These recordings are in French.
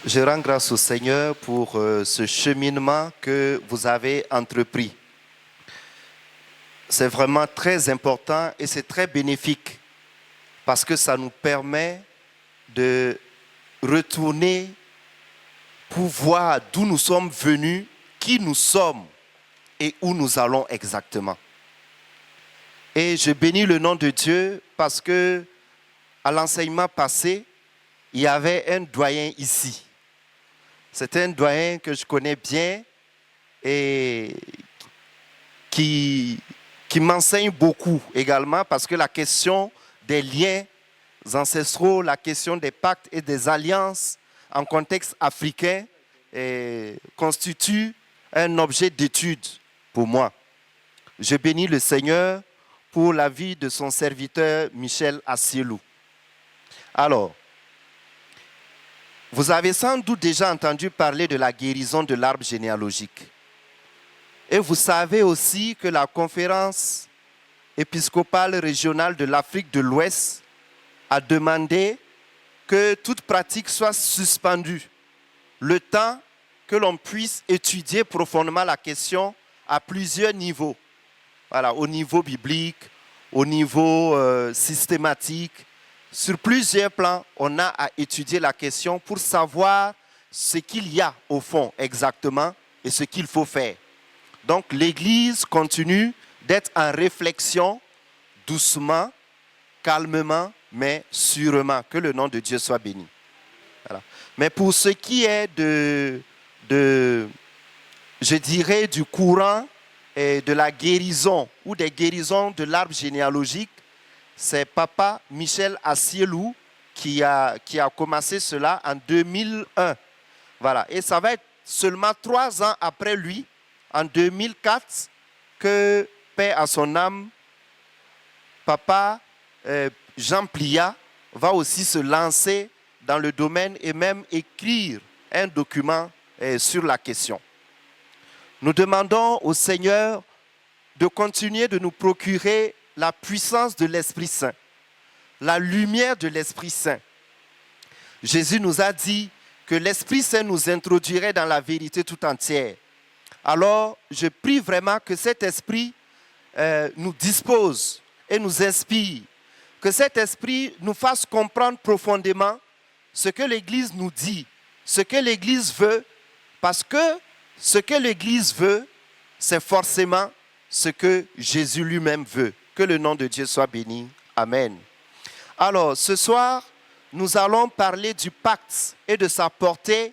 Je rends grâce au Seigneur pour ce cheminement que vous avez entrepris. C'est vraiment très important et c'est très bénéfique parce que ça nous permet de retourner pour voir d'où nous sommes venus, qui nous sommes et où nous allons exactement. Et je bénis le nom de Dieu parce que à l'enseignement passé, il y avait un doyen ici. C'est un doyen que je connais bien et qui m'enseigne beaucoup également parce que la question des liens ancestraux, la question des pactes et des alliances en contexte africain constitue un objet d'étude pour moi. Je bénis le Seigneur pour la vie de son serviteur Michel Assielou. Alors, vous avez sans doute déjà entendu parler de la guérison de l'arbre généalogique. Et vous savez aussi que la conférence épiscopale régionale de l'Afrique de l'Ouest a demandé que toute pratique soit suspendue, le temps que l'on puisse étudier profondément la question à plusieurs niveaux. Voilà, au niveau biblique, au niveau systématique. Sur plusieurs plans, on a à étudier la question pour savoir ce qu'il y a au fond exactement et ce qu'il faut faire. Donc l'Église continue d'être en réflexion, doucement, calmement, mais sûrement. Que le nom de Dieu soit béni. Voilà. Mais pour ce qui est je dirais, du courant et de la guérison ou des guérisons de l'arbre généalogique, c'est Papa Michel Assielou qui a commencé cela en 2001. Voilà. Et ça va être seulement 3 ans après lui, en 2004, que, paix à son âme, Papa Jean Plia va aussi se lancer dans le domaine et même écrire un document sur la question. Nous demandons au Seigneur de continuer de nous procurer la puissance de l'Esprit Saint, la lumière de l'Esprit Saint. Jésus nous a dit que l'Esprit Saint nous introduirait dans la vérité tout entière. Alors, je prie vraiment que cet Esprit nous dispose et nous inspire, que cet Esprit nous fasse comprendre profondément ce que l'Église nous dit, ce que l'Église veut, parce que ce que l'Église veut, c'est forcément ce que Jésus lui-même veut. Que le nom de Dieu soit béni. Amen. Alors, ce soir, nous allons parler du pacte et de sa portée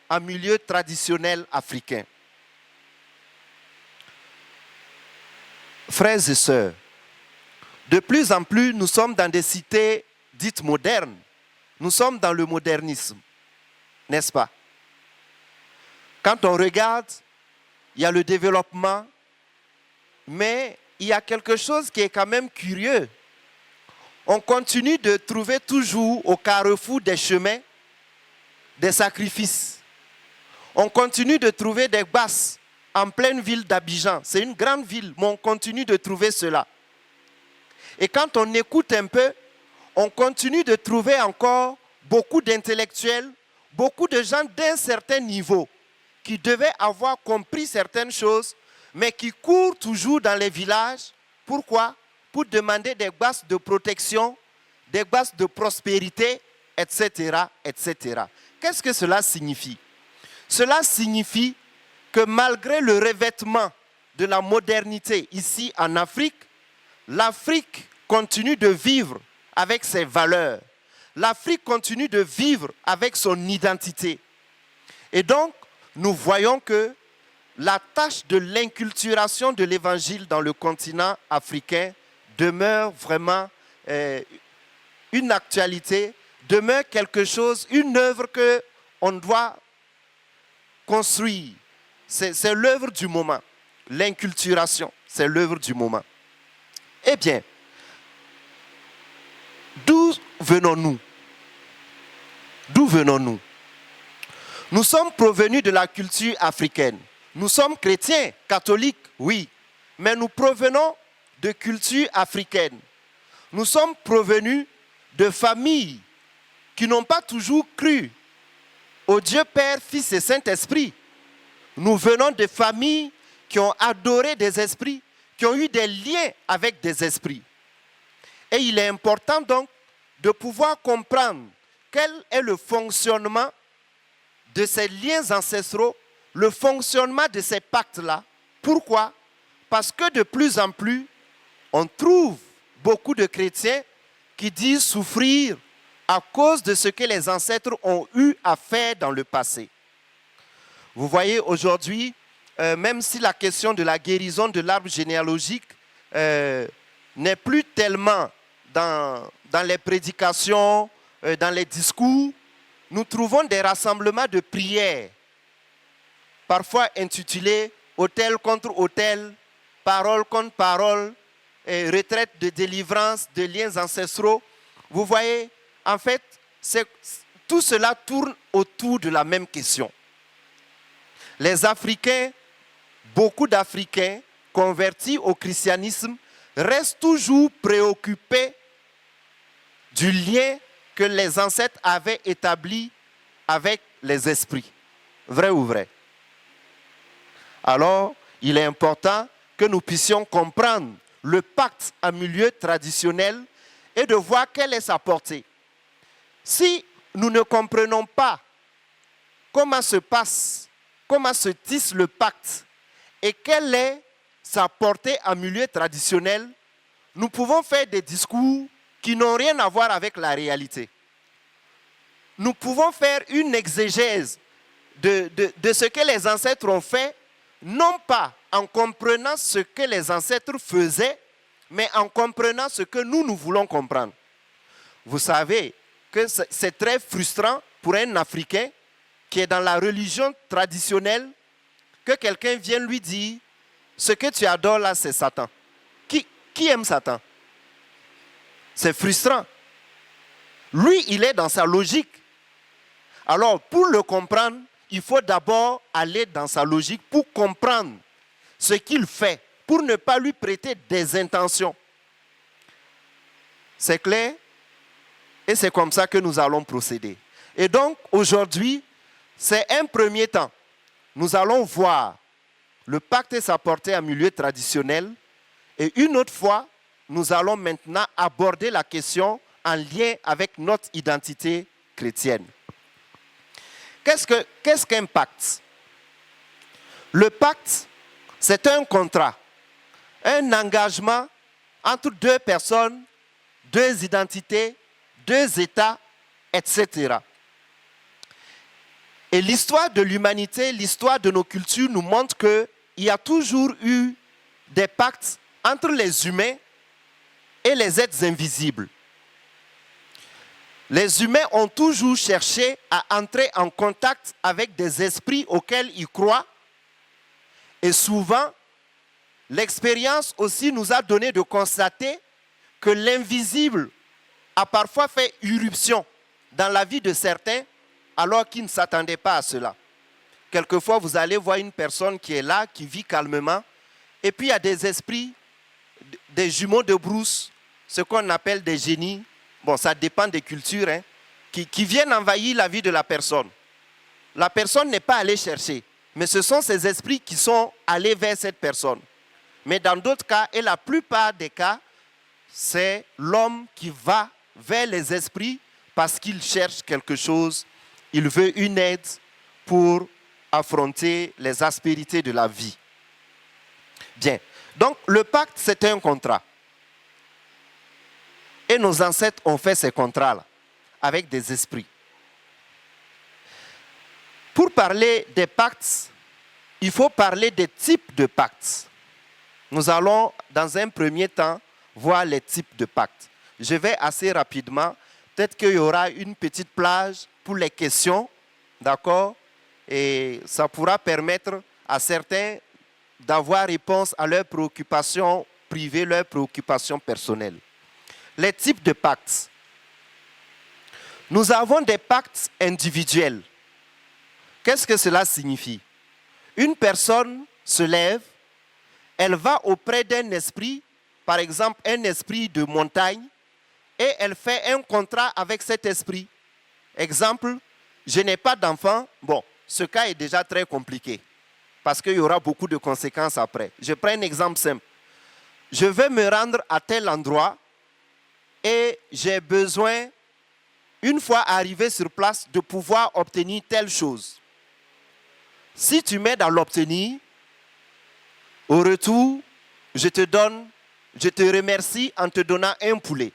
en milieu traditionnel africain. Frères et sœurs, de plus en plus, nous sommes dans des cités dites modernes. Nous sommes dans le modernisme, n'est-ce pas? Quand on regarde, il y a le développement, mais il y a quelque chose qui est quand même curieux. On continue de trouver toujours au carrefour des chemins des sacrifices. On continue de trouver des basses en pleine ville d'Abidjan. C'est une grande ville, mais on continue de trouver cela. Et quand on écoute un peu, on continue de trouver encore beaucoup d'intellectuels, beaucoup de gens d'un certain niveau qui devaient avoir compris certaines choses, mais qui courent toujours dans les villages. Pourquoi? Pour demander des bases de protection, des bases de prospérité, etc., etc. Qu'est-ce que cela signifie? Cela signifie que malgré le revêtement de la modernité ici en Afrique, l'Afrique continue de vivre avec ses valeurs. L'Afrique continue de vivre avec son identité. Et donc, nous voyons que la tâche de l'inculturation de l'évangile dans le continent africain demeure vraiment une actualité, demeure quelque chose, une œuvre qu'on doit construire. C'est l'œuvre du moment. L'inculturation, c'est l'œuvre du moment. Eh bien, d'où venons-nous? D'où venons-nous? Nous sommes provenus de la culture africaine. Nous sommes chrétiens, catholiques, oui, mais nous provenons de culture africaine. Nous sommes provenus de familles qui n'ont pas toujours cru au Dieu Père, Fils et Saint-Esprit. Nous venons de familles qui ont adoré des esprits, qui ont eu des liens avec des esprits. Et il est important donc de pouvoir comprendre quel est le fonctionnement de ces liens ancestraux, le fonctionnement de ces pactes-là. Pourquoi? Parce que de plus en plus, on trouve beaucoup de chrétiens qui disent souffrir à cause de ce que les ancêtres ont eu à faire dans le passé. Vous voyez, aujourd'hui, même si la question de la guérison de l'arbre généalogique n'est plus tellement dans les prédications, dans les discours, nous trouvons des rassemblements de prières, parfois intitulés « Autel contre autel »,« Parole contre parole », retraite de délivrance de liens ancestraux. Vous voyez, en fait, tout cela tourne autour de la même question. Les Africains, beaucoup d'Africains convertis au christianisme, restent toujours préoccupés du lien que les ancêtres avaient établi avec les esprits. Vrai ou vrai? Alors, il est important que nous puissions comprendre le pacte en milieu traditionnel et de voir quelle est sa portée. Si nous ne comprenons pas comment se passe, comment se tisse le pacte et quelle est sa portée en milieu traditionnel, nous pouvons faire des discours qui n'ont rien à voir avec la réalité. Nous pouvons faire une exégèse de ce que les ancêtres ont fait, non pas en comprenant ce que les ancêtres faisaient, mais en comprenant ce que nous voulons comprendre. Vous savez que c'est très frustrant pour un Africain qui est dans la religion traditionnelle que quelqu'un vienne lui dire « Ce que tu adores là, c'est Satan ». Qui aime Satan? C'est frustrant. Lui, il est dans sa logique. Alors, pour le comprendre, il faut d'abord aller dans sa logique pour comprendre ce qu'il fait, pour ne pas lui prêter des intentions. C'est clair? Et c'est comme ça que nous allons procéder. Et donc, aujourd'hui, c'est un premier temps. Nous allons voir le pacte et sa portée en milieu traditionnel. Et une autre fois, nous allons maintenant aborder la question en lien avec notre identité chrétienne. Qu'est-ce qu'un pacte? Le pacte, c'est un contrat, un engagement entre deux personnes, deux identités, deux États, etc. Et l'histoire de l'humanité, l'histoire de nos cultures nous montre qu'il y a toujours eu des pactes entre les humains et les êtres invisibles. Les humains ont toujours cherché à entrer en contact avec des esprits auxquels ils croient. Et souvent, l'expérience aussi nous a donné de constater que l'invisible a parfois fait irruption dans la vie de certains alors qu'ils ne s'attendaient pas à cela. Quelquefois, vous allez voir une personne qui est là, qui vit calmement, et puis il y a des esprits, des jumeaux de brousse, ce qu'on appelle des génies, bon, ça dépend des cultures, hein, qui viennent envahir la vie de la personne. La personne n'est pas allée chercher, mais ce sont ces esprits qui sont allés vers cette personne. Mais dans d'autres cas, et la plupart des cas, c'est l'homme qui va vers les esprits parce qu'il cherche quelque chose, il veut une aide pour affronter les aspérités de la vie. Bien, donc le pacte, c'est un contrat. Et nos ancêtres ont fait ces contrats-là avec des esprits. Pour parler des pactes, il faut parler des types de pactes. Nous allons, dans un premier temps, voir les types de pactes. Je vais assez rapidement. Peut-être qu'il y aura une petite plage pour les questions, d'accord? Et ça pourra permettre à certains d'avoir réponse à leurs préoccupations privées, leurs préoccupations personnelles. Les types de pactes. Nous avons des pactes individuels. Qu'est-ce que cela signifie? Une personne se lève, elle va auprès d'un esprit, par exemple un esprit de montagne, et elle fait un contrat avec cet esprit. Exemple, je n'ai pas d'enfant, bon, ce cas est déjà très compliqué parce qu'il y aura beaucoup de conséquences après. Je prends un exemple simple. Je veux me rendre à tel endroit et j'ai besoin, une fois arrivé sur place, de pouvoir obtenir telle chose. Si tu m'aides à l'obtenir, au retour, je te remercie en te donnant un poulet.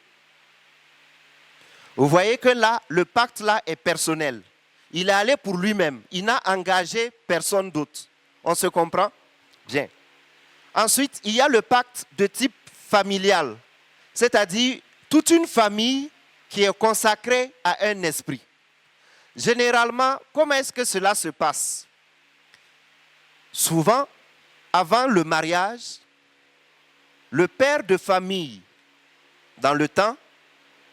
Vous voyez que là, le pacte là est personnel. Il est allé pour lui-même. Il n'a engagé personne d'autre. On se comprend? Bien. Ensuite, il y a le pacte de type familial. C'est-à-dire toute une famille qui est consacrée à un esprit. Généralement, comment est-ce que cela se passe? Souvent, avant le mariage, le père de famille, dans le temps,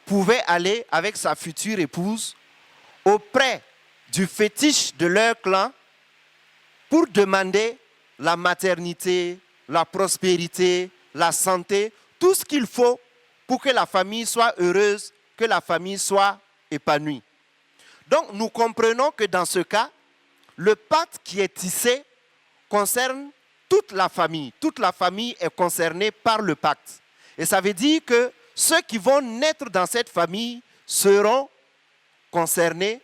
pouvait aller avec sa future épouse auprès du fétiche de leur clan pour demander la maternité, la prospérité, la santé, tout ce qu'il faut pour que la famille soit heureuse, que la famille soit épanouie. Donc, nous comprenons que dans ce cas, le pacte qui est tissé concerne toute la famille. Toute la famille est concernée par le pacte. Et ça veut dire que ceux qui vont naître dans cette famille seront concernés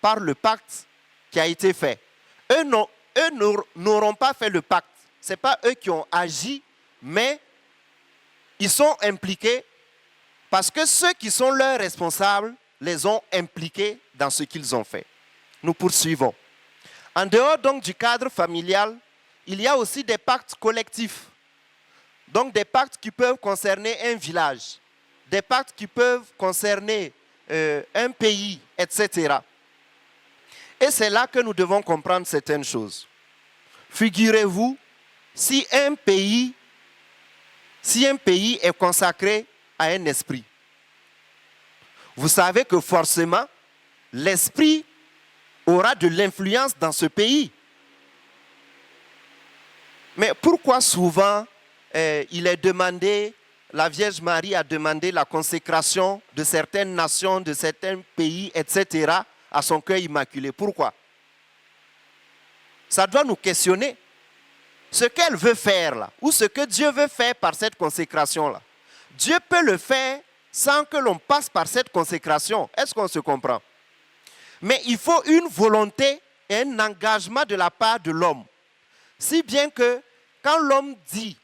par le pacte qui a été fait. Eux n'auront pas fait le pacte. Ce n'est pas eux qui ont agi, mais ils sont impliqués parce que ceux qui sont leurs responsables les ont impliqués dans ce qu'ils ont fait. Nous poursuivons. En dehors donc du cadre familial, il y a aussi des pactes collectifs. Donc des pactes qui peuvent concerner un village, des pactes qui peuvent concerner un pays, etc. Et c'est là que nous devons comprendre certaines choses. Figurez-vous, si un pays est consacré à un esprit, vous savez que forcément, l'esprit aura de l'influence dans ce pays. Mais pourquoi souvent il est demandé, la Vierge Marie a demandé la consécration de certaines nations, de certains pays, etc., à son cœur immaculé? Pourquoi? Ça doit nous questionner. Ce qu'elle veut faire là, ou ce que Dieu veut faire par cette consécration-là. Dieu peut le faire sans que l'on passe par cette consécration. Est-ce qu'on se comprend? Mais il faut une volonté et un engagement de la part de l'homme. Si bien que quand l'homme dit,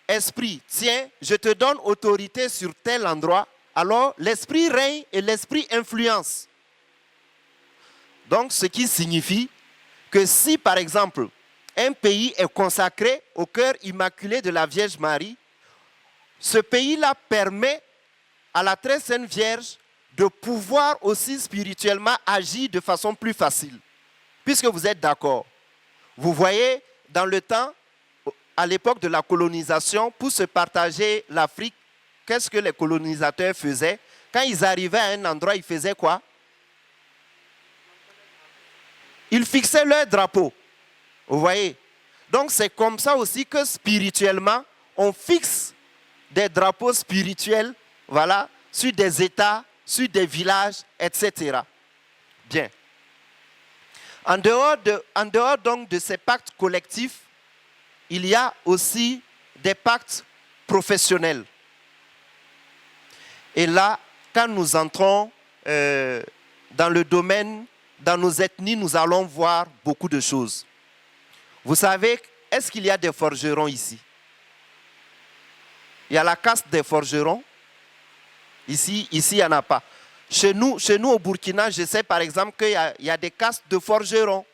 Esprit, tiens, je te donne autorité sur tel endroit, alors l'Esprit règne et l'Esprit influence. Donc, ce qui signifie que si, par exemple, un pays est consacré au cœur immaculé de la Vierge Marie, ce pays-là permet à la très sainte Vierge de pouvoir aussi spirituellement agir de façon plus facile. Puisque vous êtes d'accord. Vous voyez, dans le temps, à l'époque de la colonisation, pour se partager l'Afrique, qu'est-ce que les colonisateurs faisaient? Quand ils arrivaient à un endroit, ils faisaient quoi? Ils fixaient leur drapeau. Vous voyez? Donc c'est comme ça aussi que spirituellement, on fixe des drapeaux spirituels, voilà, sur des États, sur des villages, etc. Bien. En dehors donc de ces pactes collectifs, il y a aussi des pactes professionnels. Et là, quand nous entrons dans le domaine, dans nos ethnies, nous allons voir beaucoup de choses. Vous savez, est-ce qu'il y a des forgerons ici? Il y a la caste des forgerons. Ici, il n'y en a pas. Chez nous au Burkina, je sais par exemple qu'il y a des castes de forgerons.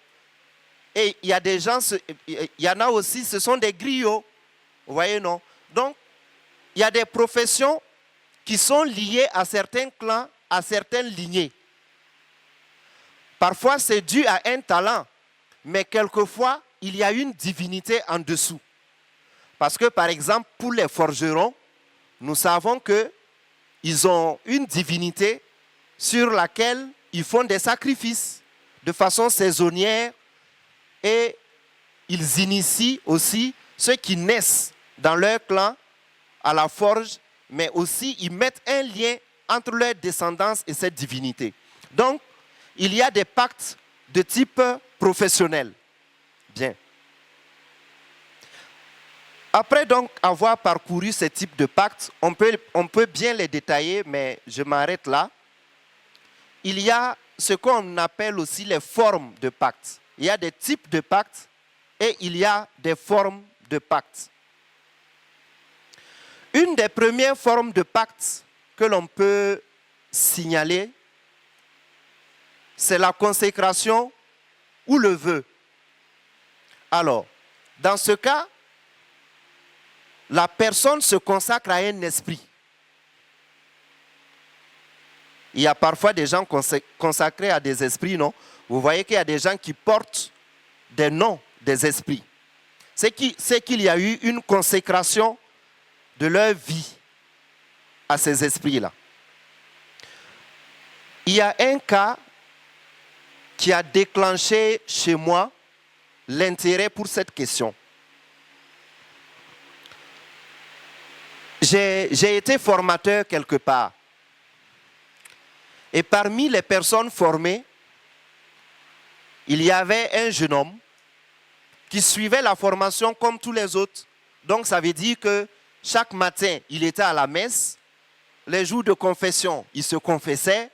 Et il y a des gens, il y en a aussi, ce sont des griots. Vous voyez, non? Donc, il y a des professions qui sont liées à certains clans, à certaines lignées. Parfois, c'est dû à un talent, mais quelquefois, il y a une divinité en dessous. Parce que, par exemple, pour les forgerons, nous savons qu'ils ont une divinité sur laquelle ils font des sacrifices de façon saisonnière et ils initient aussi ceux qui naissent dans leur clan à la forge, mais aussi ils mettent un lien entre leur descendance et cette divinité. Donc, il y a des pactes de type professionnel. Bien. Après donc avoir parcouru ce type de pactes, on peut bien les détailler, mais je m'arrête là. Il y a ce qu'on appelle aussi les formes de pactes. Il y a des types de pactes et il y a des formes de pactes. Une des premières formes de pactes que l'on peut signaler, c'est la consécration ou le vœu. Alors, dans ce cas, la personne se consacre à un esprit. Il y a parfois des gens consacrés à des esprits, non? Vous voyez qu'il y a des gens qui portent des noms des esprits. C'est qu'il y a eu une consécration de leur vie à ces esprits-là. Il y a un cas qui a déclenché chez moi l'intérêt pour cette question. J'ai été formateur quelque part. Et parmi les personnes formées, il y avait un jeune homme qui suivait la formation comme tous les autres. Donc ça veut dire que chaque matin, il était à la messe. Les jours de confession, il se confessait.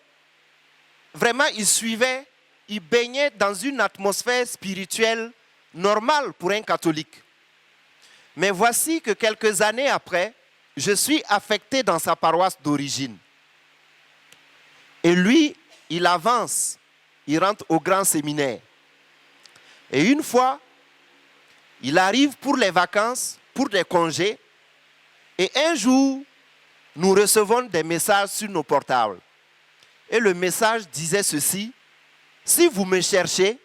Vraiment, il suivait, il baignait dans une atmosphère spirituelle normale pour un catholique. Mais voici que quelques années après, je suis affecté dans sa paroisse d'origine. Et lui, il avance, il rentre au grand séminaire. Et une fois, il arrive pour les vacances, pour des congés. Et un jour, nous recevons des messages sur nos portables. Et le message disait ceci: si vous me cherchez,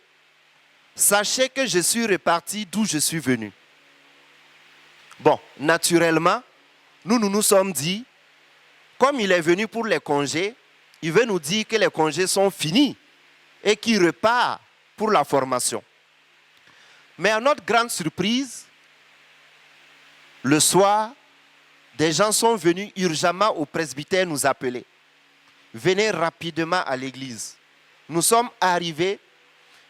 sachez que je suis reparti d'où je suis venu. Bon, naturellement, nous nous sommes dit, comme il est venu pour les congés, il veut nous dire que les congés sont finis et qu'il repart pour la formation. Mais à notre grande surprise, le soir, des gens sont venus urgemment au presbytère nous appeler. Venez rapidement à l'église. Nous sommes arrivés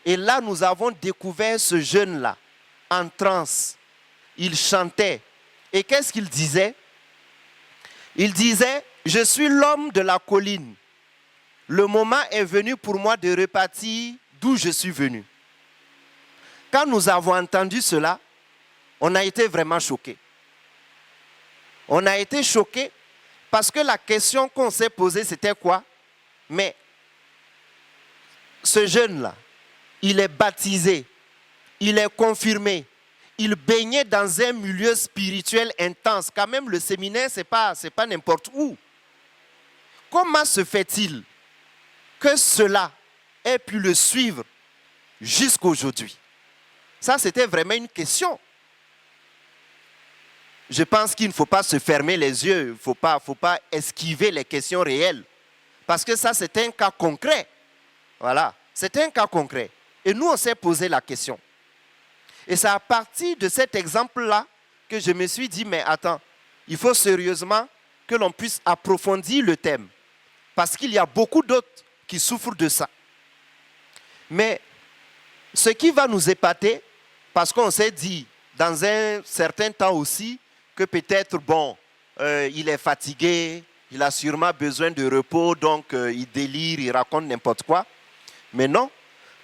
et là nous avons découvert ce jeune-là en transe. Il chantait. Et qu'est-ce qu'il disait? Il disait, je suis l'homme de la colline. Le moment est venu pour moi de repartir d'où je suis venu. Quand nous avons entendu cela, on a été vraiment choqués. On a été choqués parce que la question qu'on s'est posée, c'était quoi? Mais ce jeune-là, il est baptisé, il est confirmé, il baignait dans un milieu spirituel intense. Quand même, le séminaire, c'est pas n'importe où. Comment se fait-il que cela ait pu le suivre jusqu'aujourd'hui? Ça, c'était vraiment une question. Je pense qu'il ne faut pas se fermer les yeux, il ne faut pas esquiver les questions réelles. Parce que ça, c'est un cas concret. Voilà, c'est un cas concret. Et nous, on s'est posé la question. Et c'est à partir de cet exemple-là que je me suis dit, mais attends, il faut sérieusement que l'on puisse approfondir le thème. Parce qu'il y a beaucoup d'autres qui souffrent de ça. Mais ce qui va nous épater, parce qu'on s'est dit, dans un certain temps aussi, que peut-être, bon, il est fatigué, il a sûrement besoin de repos, donc il délire, il raconte n'importe quoi. Mais non,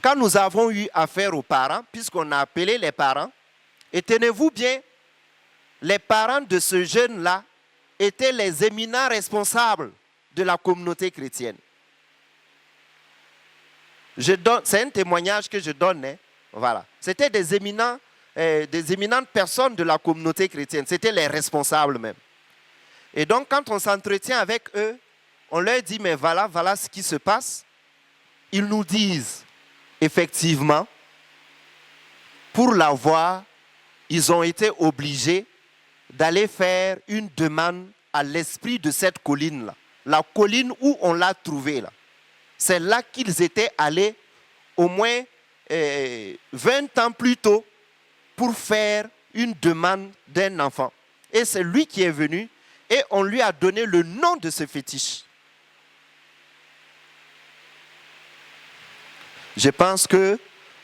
quand nous avons eu affaire aux parents, puisqu'on a appelé les parents, et tenez-vous bien, les parents de ce jeune-là étaient les éminents responsables de la communauté chrétienne. C'est un témoignage que je donne. Hein. Voilà. C'était des éminentes personnes de la communauté chrétienne. C'était les responsables même. Et donc, quand on s'entretient avec eux, on leur dit, mais voilà ce qui se passe. Ils nous disent, effectivement, pour l'avoir, ils ont été obligés d'aller faire une demande à l'esprit de cette colline-là. La colline où on l'a trouvée là. C'est là qu'ils étaient allés au moins 20 ans plus tôt pour faire une demande d'un enfant. Et c'est lui qui est venu et on lui a donné le nom de ce fétiche. Je pense que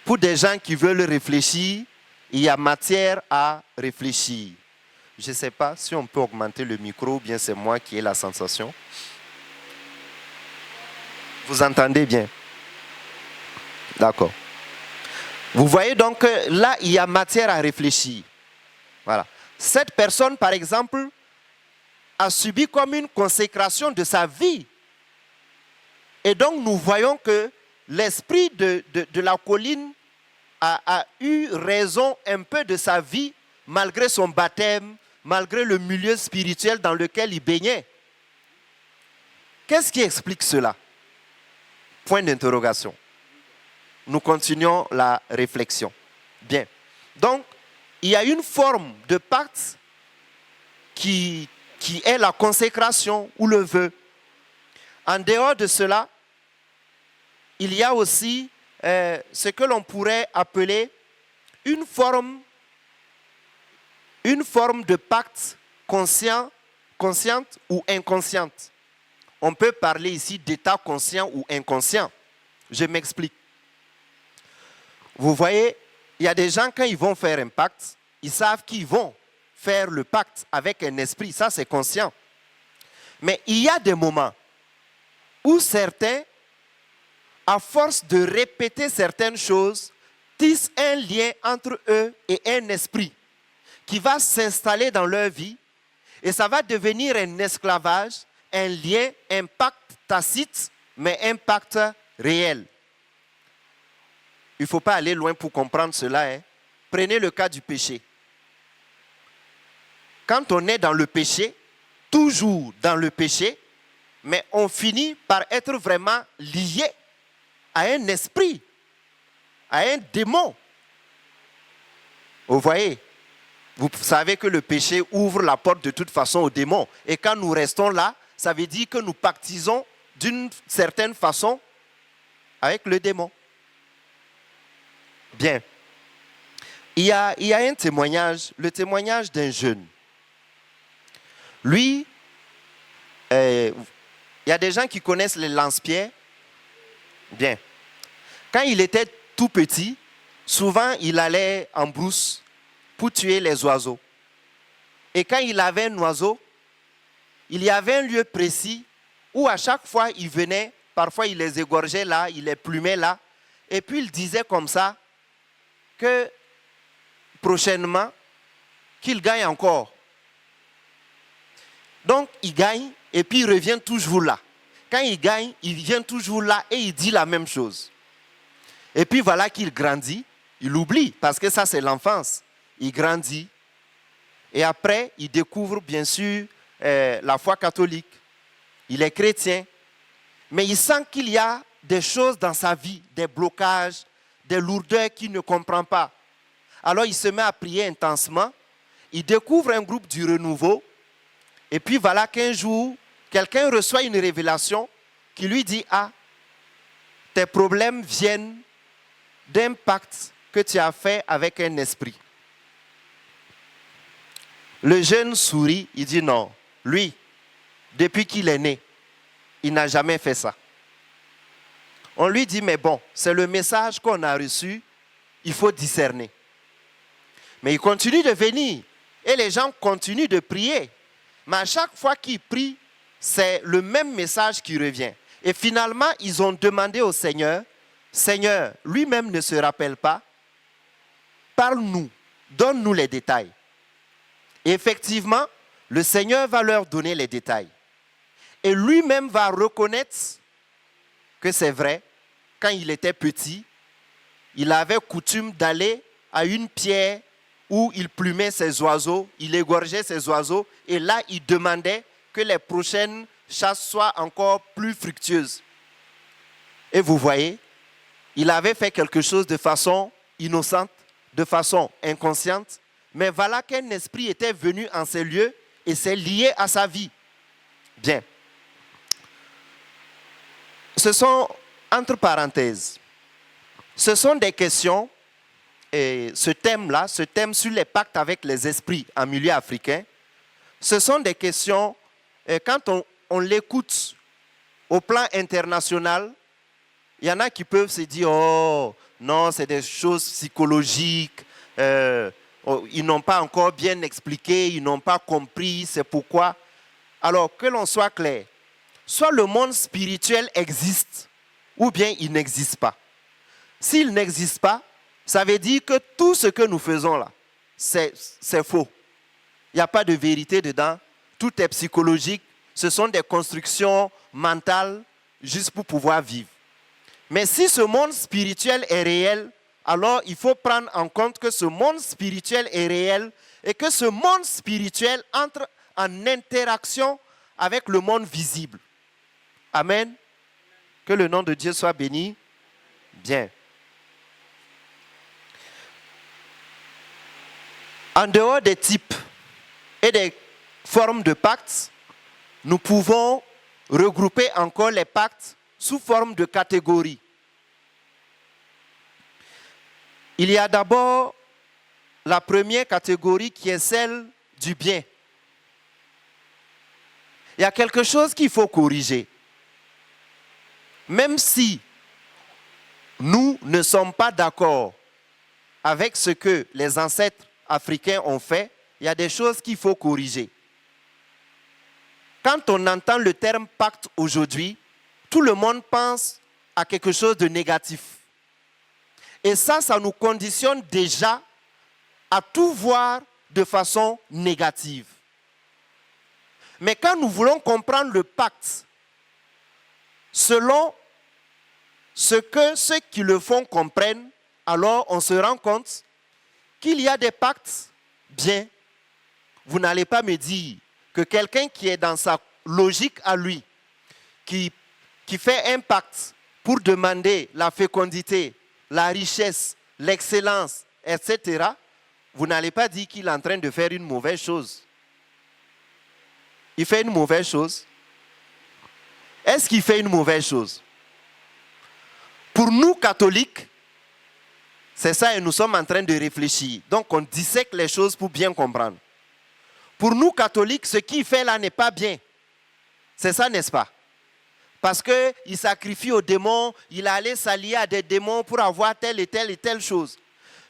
pour des gens qui veulent réfléchir, il y a matière à réfléchir. Je ne sais pas si on peut augmenter le micro ou bien c'est moi qui ai la sensation. Vous entendez bien? D'accord. Vous voyez donc que là, il y a matière à réfléchir. Voilà. Cette personne, par exemple, a subi comme une consécration de sa vie. Et donc, nous voyons que l'esprit de la colline a eu raison un peu de sa vie, malgré son baptême, malgré le milieu spirituel dans lequel il baignait. Qu'est-ce qui explique cela? Point d'interrogation. Nous continuons la réflexion. Bien. Donc, il y a une forme de pacte qui est la consécration ou le vœu. En dehors de cela, il y a aussi ce que l'on pourrait appeler une forme de pacte consciente ou inconsciente. On peut parler ici d'état conscient ou inconscient. Je m'explique. Vous voyez, il y a des gens, quand ils vont faire un pacte, ils savent qu'ils vont faire le pacte avec un esprit. Ça, c'est conscient. Mais il y a des moments où certains, à force de répéter certaines choses, tissent un lien entre eux et un esprit qui va s'installer dans leur vie et ça va devenir un esclavage, un lien, un pacte tacite, mais un pacte réel. Il ne faut pas aller loin pour comprendre cela. Hein. Prenez le cas du péché. Quand on est dans le péché, toujours dans le péché, mais on finit par être vraiment lié à un esprit, à un démon. Vous voyez, vous savez que le péché ouvre la porte de toute façon au démon. Et quand nous restons là, ça veut dire que nous pactisons d'une certaine façon avec le démon. Bien. Il y a un témoignage, le témoignage d'un jeune. Lui, il y a des gens qui connaissent les lance-pierres. Bien. Quand il était tout petit, souvent il allait en brousse pour tuer les oiseaux. Et quand il avait un oiseau, il y avait un lieu précis où à chaque fois il venait, parfois il les égorgeait là, il les plumait là, et puis il disait comme ça que prochainement, qu'il gagne encore. Donc il gagne et puis il revient toujours là. Quand il gagne, il vient toujours là et il dit la même chose. Et puis voilà qu'il grandit, il oublie, parce que ça c'est l'enfance. Il grandit et après il découvre bien sûr la foi catholique. Il est chrétien, mais il sent qu'il y a des choses dans sa vie, des blocages, des lourdeurs qu'il ne comprend pas. Alors il se met à prier intensement, il découvre un groupe du renouveau et puis voilà qu'un jour, quelqu'un reçoit une révélation qui lui dit « Ah, tes problèmes viennent d'un pacte que tu as fait avec un esprit. » Le jeune sourit, il dit « Non, lui, depuis qu'il est né, il n'a jamais fait ça. » On lui dit « Mais bon, c'est le message qu'on a reçu, il faut discerner. » Mais il continue de venir et les gens continuent de prier. Mais à chaque fois qu'ils prient, c'est le même message qui revient. Et finalement, ils ont demandé au Seigneur, « Seigneur, lui-même ne se rappelle pas, parle-nous, donne-nous les détails. » Et effectivement, le Seigneur va leur donner les détails. Et lui-même va reconnaître que c'est vrai, quand il était petit, il avait coutume d'aller à une pierre où il plumait ses oiseaux, il égorgeait ses oiseaux, et là, il demandait que les prochaines chasses soient encore plus fructueuses. Et vous voyez, il avait fait quelque chose de façon innocente, de façon inconsciente, mais voilà qu'un esprit était venu en ces lieux et c'est lié à sa vie. Bien. Ce sont, entre parenthèses, ce sont des questions, et ce thème-là, ce thème sur les pactes avec les esprits en milieu africain, ce sont des questions, quand on l'écoute au plan international, Il y en a qui peuvent se dire, oh, non, c'est des choses psychologiques, ils n'ont pas encore bien expliqué, ils n'ont pas compris, c'est pourquoi. Alors, que l'on soit clair, soit le monde spirituel existe, ou bien il n'existe pas. S'il n'existe pas, ça veut dire que tout ce que nous faisons là, c'est faux. Il n'y a pas de vérité dedans, tout est psychologique, ce sont des constructions mentales juste pour pouvoir vivre. Mais si ce monde spirituel est réel, alors il faut prendre en compte que ce monde spirituel est réel et que ce monde spirituel entre en interaction avec le monde visible. Amen. Que le nom de Dieu soit béni. Bien. En dehors des types et des formes de pactes, nous pouvons regrouper encore les pactes sous forme de catégories. Il y a d'abord la première catégorie qui est celle du bien. Il y a quelque chose qu'il faut corriger. Même si nous ne sommes pas d'accord avec ce que les ancêtres africains ont fait, il y a des choses qu'il faut corriger. Quand on entend le terme pacte aujourd'hui, tout le monde pense à quelque chose de négatif. Et ça nous conditionne déjà à tout voir de façon négative. Mais quand nous voulons comprendre le pacte, selon ce que ceux qui le font comprennent, alors on se rend compte qu'il y a des pactes bien. Vous n'allez pas me dire que quelqu'un qui est dans sa logique à lui, qui fait un pacte pour demander la fécondité, la richesse, l'excellence, etc., vous n'allez pas dire qu'il est en train de faire une mauvaise chose. Il fait une mauvaise chose. Est-ce qu'il fait une mauvaise chose? Pour nous, catholiques, c'est ça et nous sommes en train de réfléchir. Donc, on dissèque les choses pour bien comprendre. Pour nous, catholiques, ce qu'il fait là n'est pas bien. C'est ça, n'est-ce pas? Parce qu'il sacrifie aux démons, il allait s'allier à des démons pour avoir telle et telle chose.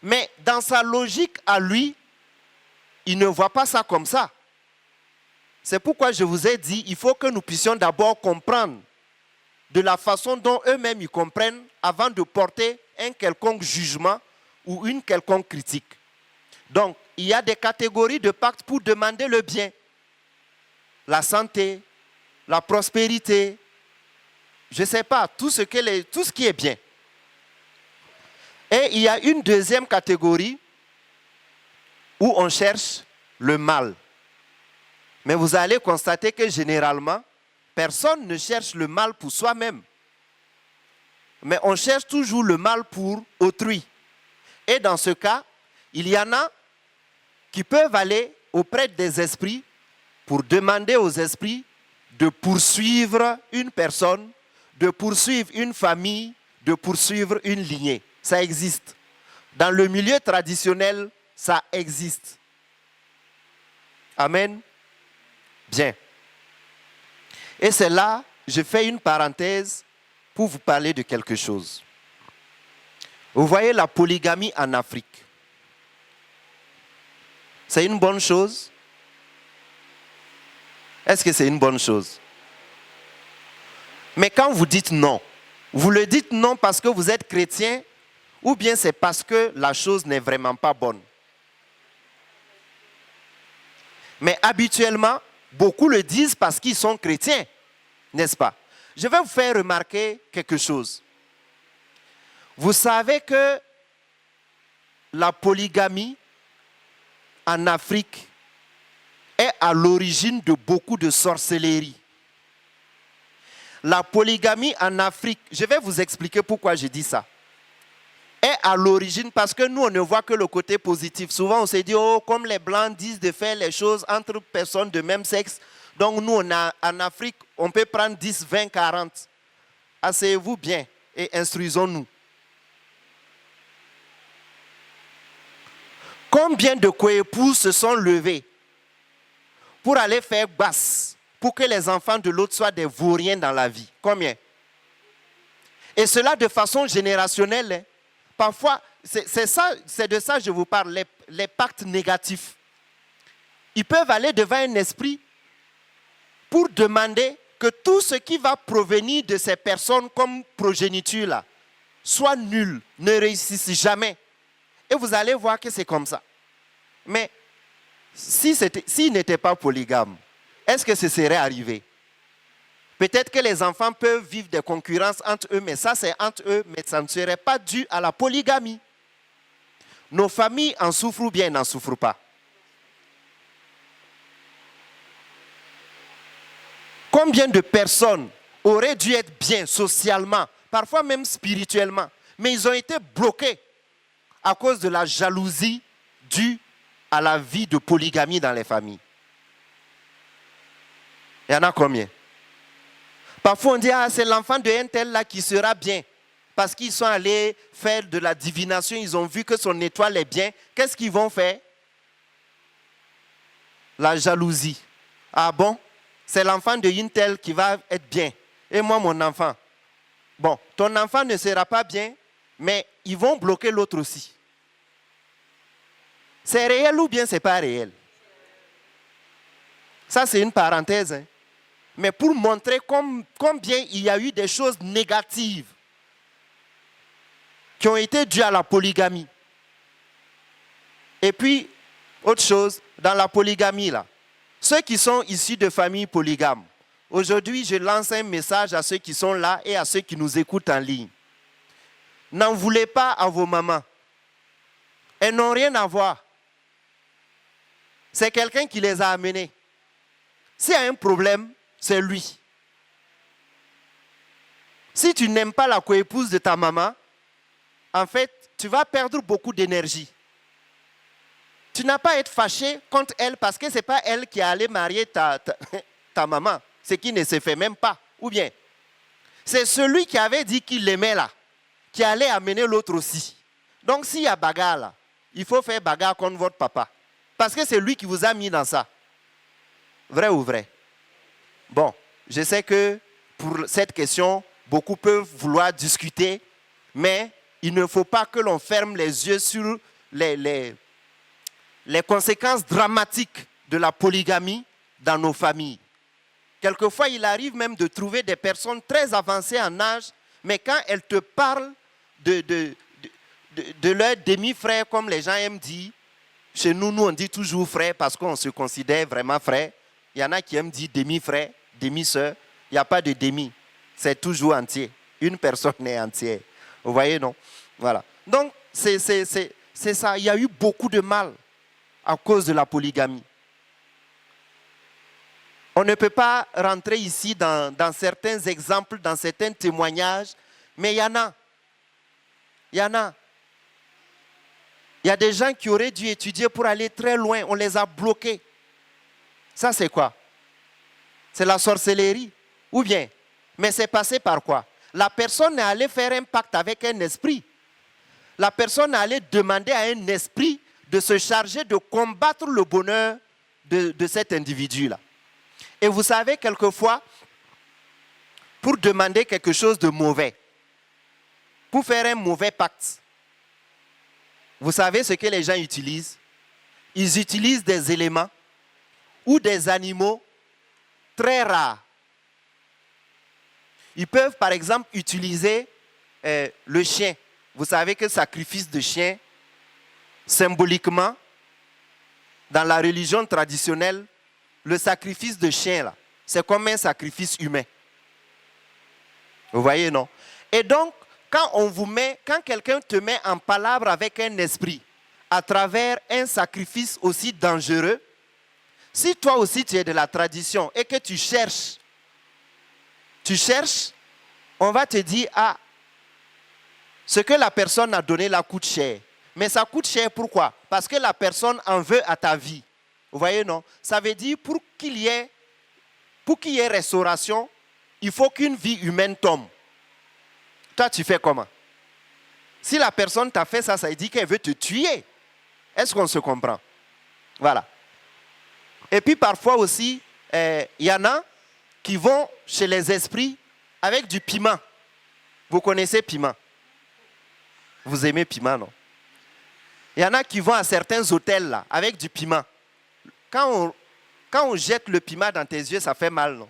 Mais dans sa logique à lui, il ne voit pas ça comme ça. C'est pourquoi je vous ai dit, il faut que nous puissions d'abord comprendre de la façon dont eux-mêmes ils comprennent avant de porter un quelconque jugement ou une quelconque critique. Donc, il y a des catégories de pactes pour demander le bien. La santé, la prospérité, je ne sais pas, tout ce qui est bien. Et il y a une deuxième catégorie où on cherche le mal. Mais vous allez constater que généralement, personne ne cherche le mal pour soi-même. Mais on cherche toujours le mal pour autrui. Et dans ce cas, il y en a qui peuvent aller auprès des esprits pour demander aux esprits de poursuivre une personne, de poursuivre une famille, de poursuivre une lignée. Ça existe. Dans le milieu traditionnel, ça existe. Amen. Bien. Et c'est là, je fais une parenthèse pour vous parler de quelque chose. Vous voyez la polygamie en Afrique. C'est une bonne chose? Est-ce que c'est une bonne chose? Mais quand vous dites non, vous le dites non parce que vous êtes chrétien ou bien c'est parce que la chose n'est vraiment pas bonne? Mais habituellement, beaucoup le disent parce qu'ils sont chrétiens, n'est-ce pas? Je vais vous faire remarquer quelque chose. Vous savez que la polygamie en Afrique est à l'origine de beaucoup de sorcellerie. La polygamie en Afrique, je vais vous expliquer pourquoi je dis ça, est à l'origine parce que nous, on ne voit que le côté positif. Souvent, on se dit, oh, comme les Blancs disent de faire les choses entre personnes de même sexe, donc nous, en Afrique, on peut prendre 10, 20, 40. Asseyez-vous bien et instruisons-nous. Combien de coépouses se sont levés pour aller faire basse, pour que les enfants de l'autre soient des vauriens dans la vie? Combien? Et cela de façon générationnelle. Hein. Parfois, c'est de ça que je vous parle, les pactes négatifs. Ils peuvent aller devant un esprit pour demander que tout ce qui va provenir de ces personnes comme progéniture là, soit nul, ne réussisse jamais. Et vous allez voir que c'est comme ça. Mais s'il n'était pas polygame, est-ce que ce serait arrivé? Peut-être que les enfants peuvent vivre des concurrences entre eux, mais ça c'est entre eux, mais ça ne serait pas dû à la polygamie. Nos familles en souffrent ou bien n'en souffrent pas? Combien de personnes auraient dû être bien socialement, parfois même spirituellement, mais ils ont été bloqués à cause de la jalousie due à la vie de polygamie dans les familles? Il y en a combien? Parfois on dit, ah, c'est l'enfant de un tel là qui sera bien. Parce qu'ils sont allés faire de la divination, ils ont vu que son étoile est bien. Qu'est-ce qu'ils vont faire? La jalousie. Ah bon? C'est l'enfant de une telle qui va être bien. Et moi, mon enfant. Bon, ton enfant ne sera pas bien, mais ils vont bloquer l'autre aussi. C'est réel ou bien c'est pas réel? Ça, c'est une parenthèse. Hein. Mais pour montrer combien il y a eu des choses négatives qui ont été dues à la polygamie. Et puis, autre chose, dans la polygamie, là, ceux qui sont issus de familles polygames, aujourd'hui, je lance un message à ceux qui sont là et à ceux qui nous écoutent en ligne. N'en voulez pas à vos mamans. Elles n'ont rien à voir. C'est quelqu'un qui les a amenés. S'il y a un problème, c'est lui. Si tu n'aimes pas la coépouse de ta maman, en fait, tu vas perdre beaucoup d'énergie. Tu n'as pas à être fâché contre elle parce que ce n'est pas elle qui est allée marier ta maman. Ce qui ne se fait même pas. Ou bien, c'est celui qui avait dit qu'il l'aimait là, qui allait amener l'autre aussi. Donc s'il y a bagarre là, il faut faire bagarre contre votre papa. Parce que c'est lui qui vous a mis dans ça. Vrai ou vrai? Bon, je sais que pour cette question, beaucoup peuvent vouloir discuter, mais il ne faut pas que l'on ferme les yeux sur les conséquences dramatiques de la polygamie dans nos familles. Quelquefois, il arrive même de trouver des personnes très avancées en âge, mais quand elles te parlent de leur demi-frère, comme les gens aiment dire, chez nous, on dit toujours frère parce qu'on se considère vraiment frère. Il y en a qui aiment dire demi-frère, demi-sœur. Il n'y a pas de demi. C'est toujours entier. Une personne est entière. Vous voyez, non? Voilà. Donc, c'est ça. Il y a eu beaucoup de mal à cause de la polygamie. On ne peut pas rentrer ici dans certains exemples, dans certains témoignages, mais il y en a. Il y en a. Il y a des gens qui auraient dû étudier pour aller très loin. On les a bloqués. Ça, c'est quoi? C'est la sorcellerie. Ou bien, mais c'est passé par quoi? La personne est allée faire un pacte avec un esprit. La personne est allée demander à un esprit de se charger de combattre le bonheur de cet individu-là. Et vous savez, quelquefois, pour demander quelque chose de mauvais, pour faire un mauvais pacte, vous savez ce que les gens utilisent? Ils utilisent des éléments ou des animaux très rares. Ils peuvent, par exemple, utiliser le chien. Vous savez que le sacrifice de chien, symboliquement, dans la religion traditionnelle, le sacrifice de chien, là, c'est comme un sacrifice humain. Vous voyez, non? Et donc, quand quelqu'un te met en palabre avec un esprit, à travers un sacrifice aussi dangereux, si toi aussi tu es de la tradition et que tu cherches, on va te dire, ah, ce que la personne a donné là coûte cher. Mais ça coûte cher pourquoi? Parce que la personne en veut à ta vie. Vous voyez, non? Ça veut dire pour qu'il y ait restauration, il faut qu'une vie humaine tombe. Toi, tu fais comment? Si la personne t'a fait ça, ça veut dire qu'elle veut te tuer. Est-ce qu'on se comprend? Voilà. Et puis parfois aussi, il y en a qui vont chez les esprits avec du piment. Vous connaissez piment? Vous aimez piment, non? Il y en a qui vont à certains hôtels là, avec du piment. Quand on jette le piment dans tes yeux, ça fait mal, non?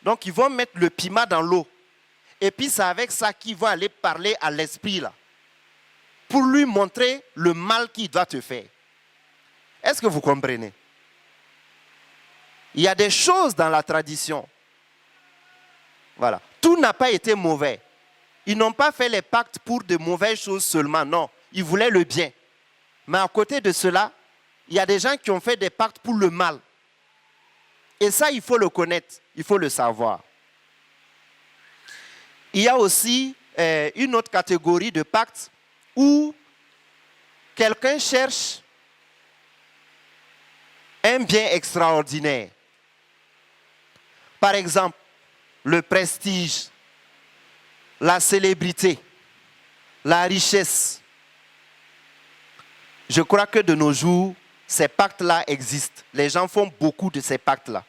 Donc, ils vont mettre le piment dans l'eau. Et puis, c'est avec ça qu'ils vont aller parler à l'esprit, là, pour lui montrer le mal qu'il doit te faire. Est-ce que vous comprenez? Il y a des choses dans la tradition. Voilà. Tout n'a pas été mauvais. Ils n'ont pas fait les pactes pour de mauvaises choses seulement, non. Ils voulaient le bien. Mais à côté de cela, il y a des gens qui ont fait des pactes pour le mal. Et ça, il faut le connaître, il faut le savoir. Il y a aussi une autre catégorie de pactes où quelqu'un cherche un bien extraordinaire. Par exemple, le prestige, la célébrité, la richesse. Je crois que de nos jours, ces pactes-là existent. Les gens font beaucoup de ces pactes-là.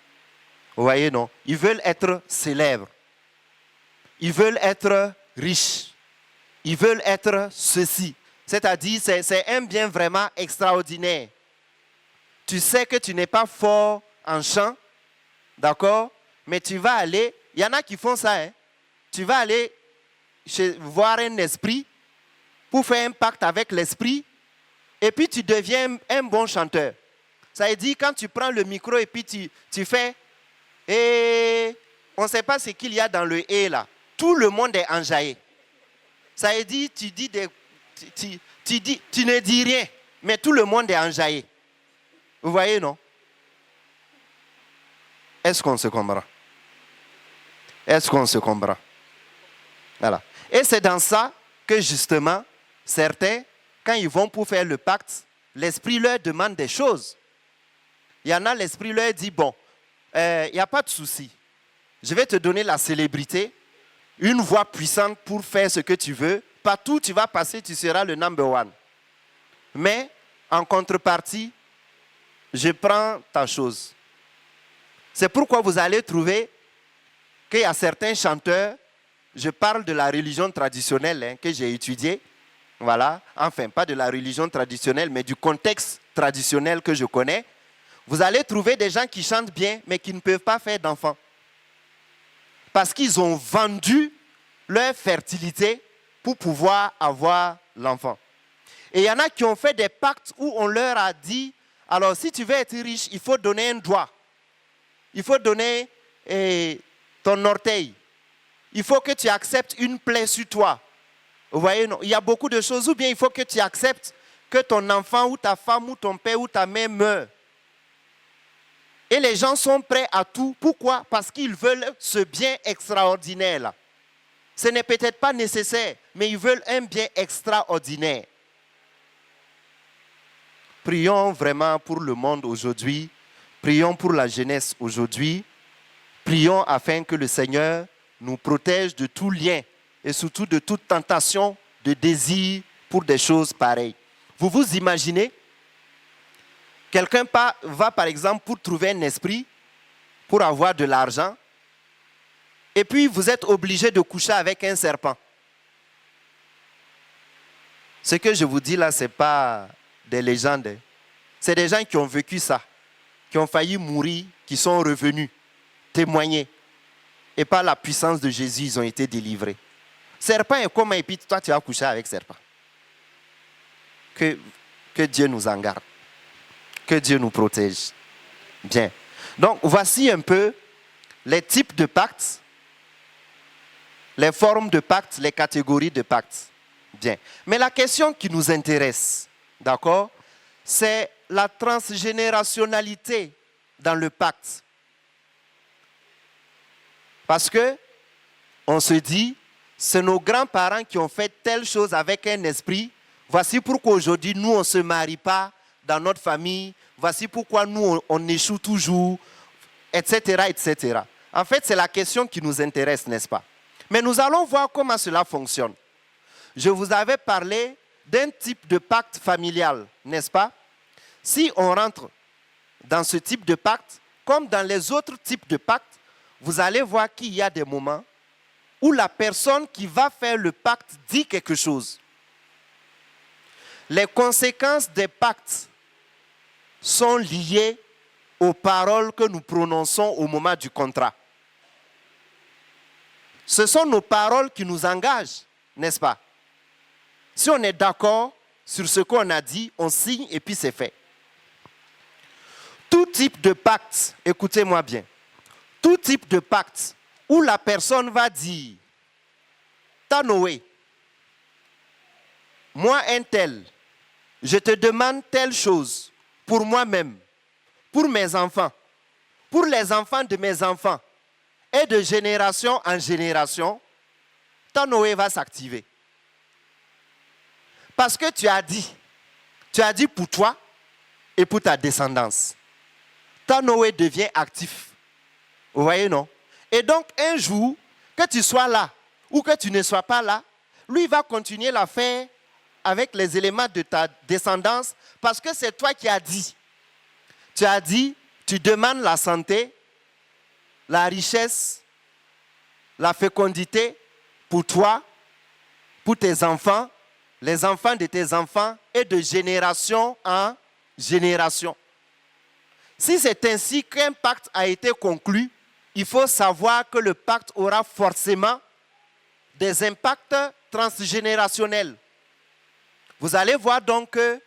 Vous voyez, non? Ils veulent être célèbres. Ils veulent être riches. Ils veulent être ceci. C'est-à-dire, c'est un bien vraiment extraordinaire. Tu sais que tu n'es pas fort en chant, d'accord? Mais tu vas aller, il y en a qui font ça, hein? Tu vas aller voir un esprit pour faire un pacte avec l'esprit et puis tu deviens un bon chanteur. Ça veut dire quand tu prends le micro et puis tu fais et on ne sait pas ce qu'il y a dans le et là. Tout le monde est enjaillé. Ça veut dire tu ne dis rien, mais tout le monde est enjaillé. Vous voyez, non? Est-ce qu'on se comprend? Est-ce qu'on se comprend? Voilà. Et c'est dans ça que justement, certains, quand ils vont pour faire le pacte, l'esprit leur demande des choses. Il y en a, l'esprit leur dit, bon, il n'y a pas de souci. Je vais te donner la célébrité, une voix puissante pour faire ce que tu veux. Partout où tu vas passer, tu seras le number one. Mais, en contrepartie, je prends ta chose. C'est pourquoi vous allez trouver qu'il y a certains chanteurs, je parle de la religion traditionnelle hein, que j'ai étudiée, voilà, enfin pas de la religion traditionnelle, mais du contexte traditionnel que je connais. Vous allez trouver des gens qui chantent bien, mais qui ne peuvent pas faire d'enfants. Parce qu'ils ont vendu leur fertilité pour pouvoir avoir l'enfant. Et il y en a qui ont fait des pactes où on leur a dit, alors si tu veux être riche, il faut donner un doigt. Il faut donner ton orteil. Il faut que tu acceptes une plaie sur toi. Vous voyez, non? Il y a beaucoup de choses. Ou bien il faut que tu acceptes que ton enfant ou ta femme ou ton père ou ta mère meure. Et les gens sont prêts à tout. Pourquoi? Parce qu'ils veulent ce bien extraordinaire-là. Ce n'est peut-être pas nécessaire, mais ils veulent un bien extraordinaire. Prions vraiment pour le monde aujourd'hui. Prions pour la jeunesse aujourd'hui. Prions afin que le Seigneur nous protège de tout lien et surtout de toute tentation de désir pour des choses pareilles. Vous vous imaginez, quelqu'un va par exemple pour trouver un esprit, pour avoir de l'argent, et puis vous êtes obligé de coucher avec un serpent. Ce que je vous dis là, ce n'est pas des légendes. C'est des gens qui ont vécu ça, qui ont failli mourir, qui sont revenus témoigner. Et par la puissance de Jésus, ils ont été délivrés. Serpent est comme un puis toi tu vas coucher avec serpent. Que Dieu nous en garde. Que Dieu nous protège. Bien. Donc, voici un peu les types de pactes, les formes de pactes, les catégories de pactes. Bien. Mais la question qui nous intéresse, d'accord, c'est la transgénérationnalité dans le pacte. Parce que on se dit, c'est nos grands-parents qui ont fait telle chose avec un esprit. Voici pourquoi aujourd'hui, nous, on ne se marie pas dans notre famille. Voici pourquoi nous, on échoue toujours, etc., etc. En fait, c'est la question qui nous intéresse, n'est-ce pas? Mais nous allons voir comment cela fonctionne. Je vous avais parlé d'un type de pacte familial, n'est-ce pas? Si on rentre dans ce type de pacte, comme dans les autres types de pactes, vous allez voir qu'il y a des moments où la personne qui va faire le pacte dit quelque chose. Les conséquences des pactes sont liées aux paroles que nous prononçons au moment du contrat. Ce sont nos paroles qui nous engagent, n'est-ce pas? Si on est d'accord sur ce qu'on a dit, on signe et puis c'est fait. Tout type de pacte, écoutez-moi bien, tout type de pacte où la personne va dire « Tanoé, moi un tel, je te demande telle chose pour moi-même, pour mes enfants, pour les enfants de mes enfants, et de génération en génération, Tanoé va s'activer. Parce que tu as dit pour toi et pour ta descendance. Tanoé devient actif. Vous voyez, non? Et donc, un jour, que tu sois là ou que tu ne sois pas là, lui va continuer la faire avec les éléments de ta descendance parce que c'est toi qui as dit. Tu as dit, tu demandes la santé, la richesse, la fécondité pour toi, pour tes enfants, les enfants de tes enfants et de génération en génération. Si c'est ainsi qu'un pacte a été conclu, il faut savoir que le pacte aura forcément des impacts transgénérationnels. Vous allez voir donc que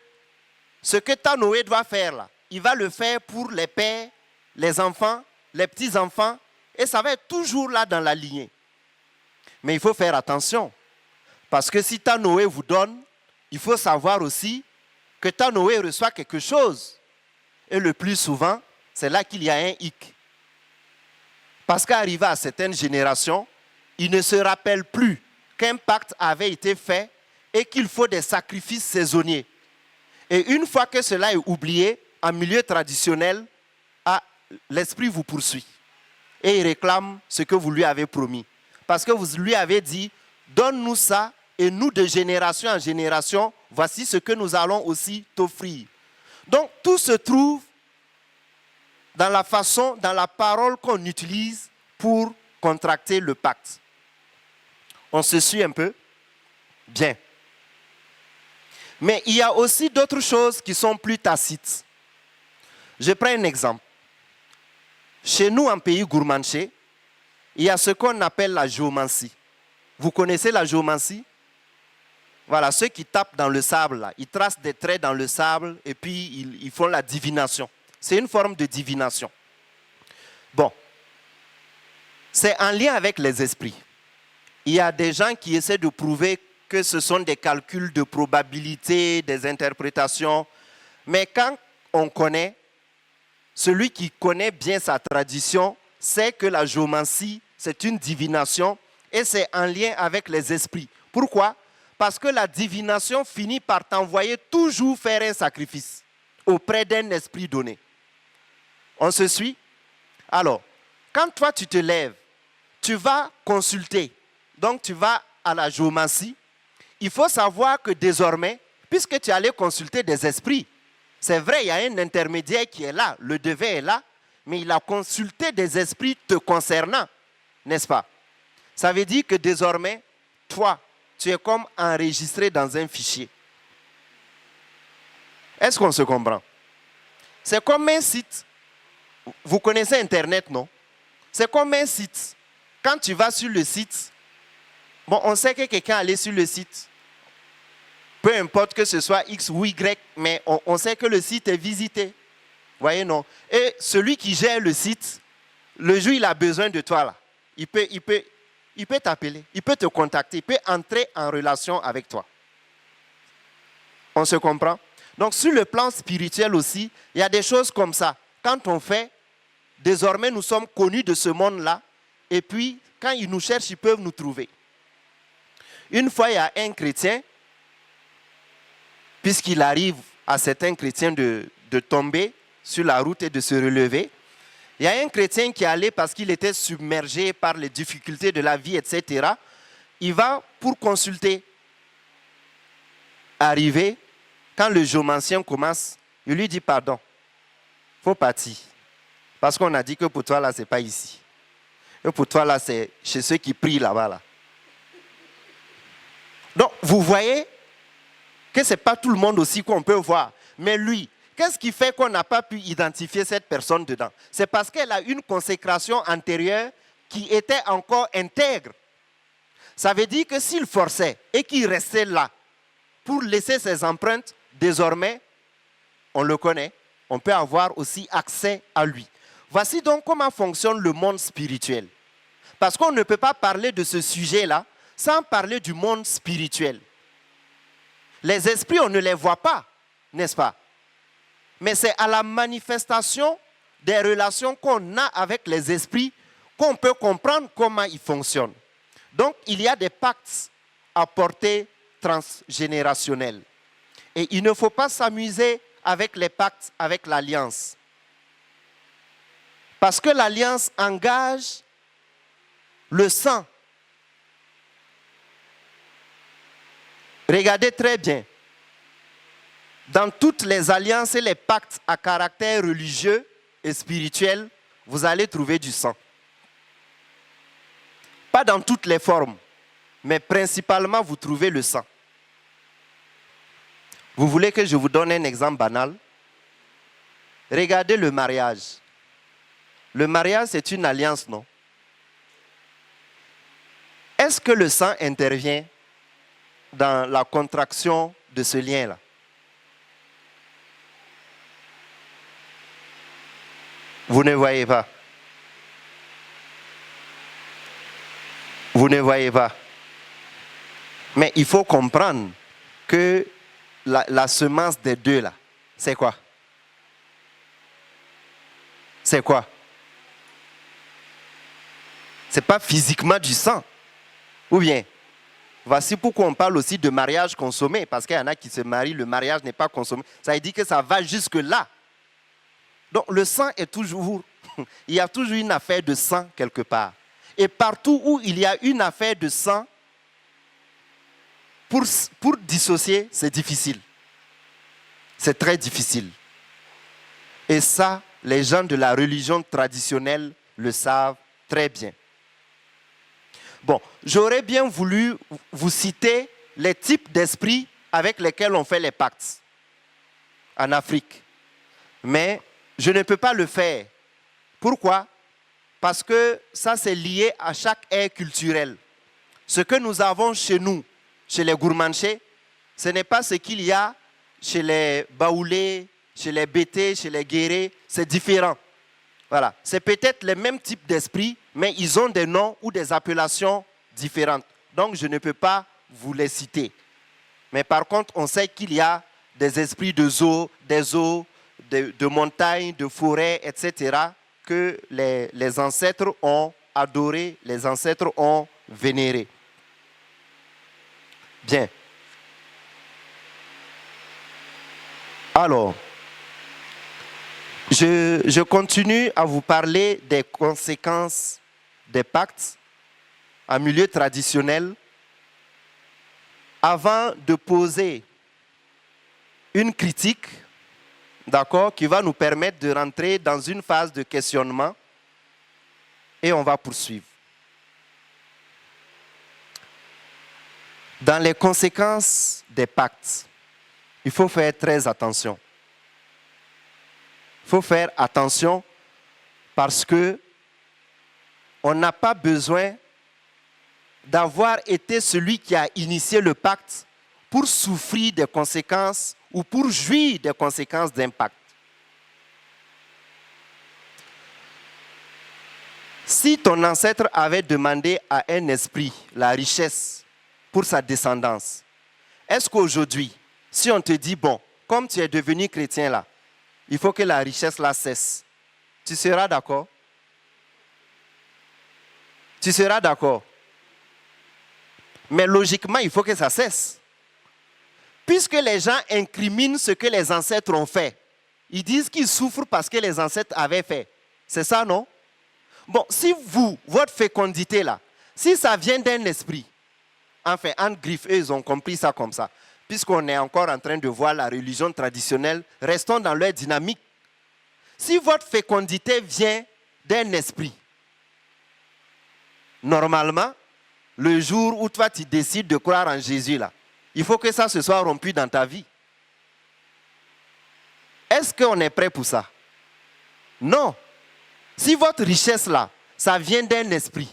ce que Tanoé doit faire là, il va le faire pour les pères, les enfants, les petits-enfants, et ça va être toujours là dans la lignée. Mais il faut faire attention, parce que si Tanoé vous donne, il faut savoir aussi que Tanoé reçoit quelque chose. Et le plus souvent, c'est là qu'il y a un hic. Parce qu'arrivé à certaines générations, ils ne se rappellent plus qu'un pacte avait été fait et qu'il faut des sacrifices saisonniers. Et une fois que cela est oublié, en milieu traditionnel, l'esprit vous poursuit. Et il réclame ce que vous lui avez promis. Parce que vous lui avez dit, donne-nous ça, et nous, de génération en génération, voici ce que nous allons aussi t'offrir. Donc, tout se trouve dans la façon, dans la parole qu'on utilise pour contracter le pacte. On se suit un peu? Bien. Mais il y a aussi d'autres choses qui sont plus tacites. Je prends un exemple. Chez nous, en pays gourmanché, il y a ce qu'on appelle la géomancie. Vous connaissez la géomancie? Voilà, ceux qui tapent dans le sable, là, ils tracent des traits dans le sable et puis ils font la divination. C'est une forme de divination. Bon, c'est en lien avec les esprits. Il y a des gens qui essaient de prouver que ce sont des calculs de probabilité, des interprétations. Mais quand on connaît, celui qui connaît bien sa tradition sait que la géomancie, c'est une divination et c'est en lien avec les esprits. Pourquoi? Parce que la divination finit par t'envoyer toujours faire un sacrifice auprès d'un esprit donné. On se suit? Alors, quand toi tu te lèves, tu vas consulter, donc tu vas à la géomancie, il faut savoir que désormais, puisque tu allais consulter des esprits, c'est vrai, il y a un intermédiaire qui est là, le devin est là, mais il a consulté des esprits te concernant, n'est-ce pas? Ça veut dire que désormais, toi, tu es comme enregistré dans un fichier. Est-ce qu'on se comprend? C'est comme un site. Vous connaissez Internet, non? C'est comme un site. Quand tu vas sur le site, bon, on sait que quelqu'un est allé sur le site. Peu importe que ce soit X ou Y, mais on sait que le site est visité. Voyez, non? Et celui qui gère le site, le jour où il a besoin de toi, là, il peut t'appeler, il peut te contacter, il peut entrer en relation avec toi. On se comprend? Donc, sur le plan spirituel aussi, il y a des choses comme ça. Quand on fait, désormais, nous sommes connus de ce monde-là. Et puis, quand ils nous cherchent, ils peuvent nous trouver. Une fois, il y a un chrétien, puisqu'il arrive à certains chrétiens de tomber sur la route et de se relever, il y a un chrétien qui allait parce qu'il était submergé par les difficultés de la vie, etc. Il va pour consulter. Arrivé, quand le géomancien commence, il lui dit pardon. Il faut partir. Parce qu'on a dit que pour toi, là, ce n'est pas ici. Et pour toi, là, c'est chez ceux qui prient là-bas. Là. Donc, vous voyez que ce n'est pas tout le monde aussi qu'on peut voir. Mais lui, qu'est-ce qui fait qu'on n'a pas pu identifier cette personne dedans? C'est parce qu'elle a une consécration antérieure qui était encore intègre. Ça veut dire que s'il forçait et qu'il restait là pour laisser ses empreintes, désormais, on le connaît, on peut avoir aussi accès à lui. Voici donc comment fonctionne le monde spirituel. Parce qu'on ne peut pas parler de ce sujet-là sans parler du monde spirituel. Les esprits, on ne les voit pas, n'est-ce pas? Mais c'est à la manifestation des relations qu'on a avec les esprits qu'on peut comprendre comment ils fonctionnent. Donc, il y a des pactes à portée transgénérationnelle. Et il ne faut pas s'amuser avec les pactes, avec l'alliance. Parce que l'alliance engage le sang. Regardez très bien. Dans toutes les alliances et les pactes à caractère religieux et spirituel, vous allez trouver du sang. Pas dans toutes les formes, mais principalement vous trouvez le sang. Vous voulez que je vous donne un exemple banal? Regardez le mariage. Le mariage, c'est une alliance, non? Est-ce que le sang intervient dans la contraction de ce lien-là? Vous ne voyez pas. Vous ne voyez pas. Mais il faut comprendre que la semence des deux, là, c'est quoi? C'est quoi? Ce n'est pas physiquement du sang. Ou bien, voici pourquoi on parle aussi de mariage consommé, parce qu'il y en a qui se marient, le mariage n'est pas consommé. Ça veut dire que ça va jusque-là. Donc le sang est toujours, il y a toujours une affaire de sang quelque part. Et partout où il y a une affaire de sang, pour dissocier, c'est difficile. C'est très difficile. Et ça, les gens de la religion traditionnelle le savent très bien. Bon, j'aurais bien voulu vous citer les types d'esprits avec lesquels on fait les pactes en Afrique. Mais je ne peux pas le faire. Pourquoi? Parce que ça, c'est lié à chaque ère culturelle. Ce que nous avons chez nous, chez les Gourmanchés, ce n'est pas ce qu'il y a chez les Baoulés, chez les Bétés, chez les Guérés. C'est différent. Voilà. C'est peut-être les mêmes types d'esprits, mais ils ont des noms ou des appellations différentes. Donc, je ne peux pas vous les citer. Mais par contre, on sait qu'il y a des esprits des eaux, de montagnes, de forêts, etc., que les ancêtres ont adoré, les ancêtres ont vénéré. Bien. Alors, je continue à vous parler des conséquences des pactes en milieu traditionnel avant de poser une critique, d'accord, qui va nous permettre de rentrer dans une phase de questionnement et on va poursuivre. Dans les conséquences des pactes, il faut faire très attention. Il faut faire attention parce que on n'a pas besoin d'avoir été celui qui a initié le pacte pour souffrir des conséquences ou pour jouir des conséquences d'impact. Si ton ancêtre avait demandé à un esprit la richesse pour sa descendance, est-ce qu'aujourd'hui, si on te dit, bon, comme tu es devenu chrétien là, il faut que la richesse là cesse, tu seras d'accord? Tu seras d'accord? Mais logiquement, il faut que ça cesse. Puisque les gens incriminent ce que les ancêtres ont fait, ils disent qu'ils souffrent parce que les ancêtres avaient fait. C'est ça, non? Bon, si vous, votre fécondité là, si ça vient d'un esprit, enfin, en griffe, eux, ils ont compris ça comme ça. Puisqu'on est encore en train de voir la religion traditionnelle, restons dans leur dynamique. Si votre fécondité vient d'un esprit, normalement, le jour où toi tu décides de croire en Jésus, là, il faut que ça se soit rompu dans ta vie. Est-ce qu'on est prêt pour ça? Non. Si votre richesse là, ça vient d'un esprit,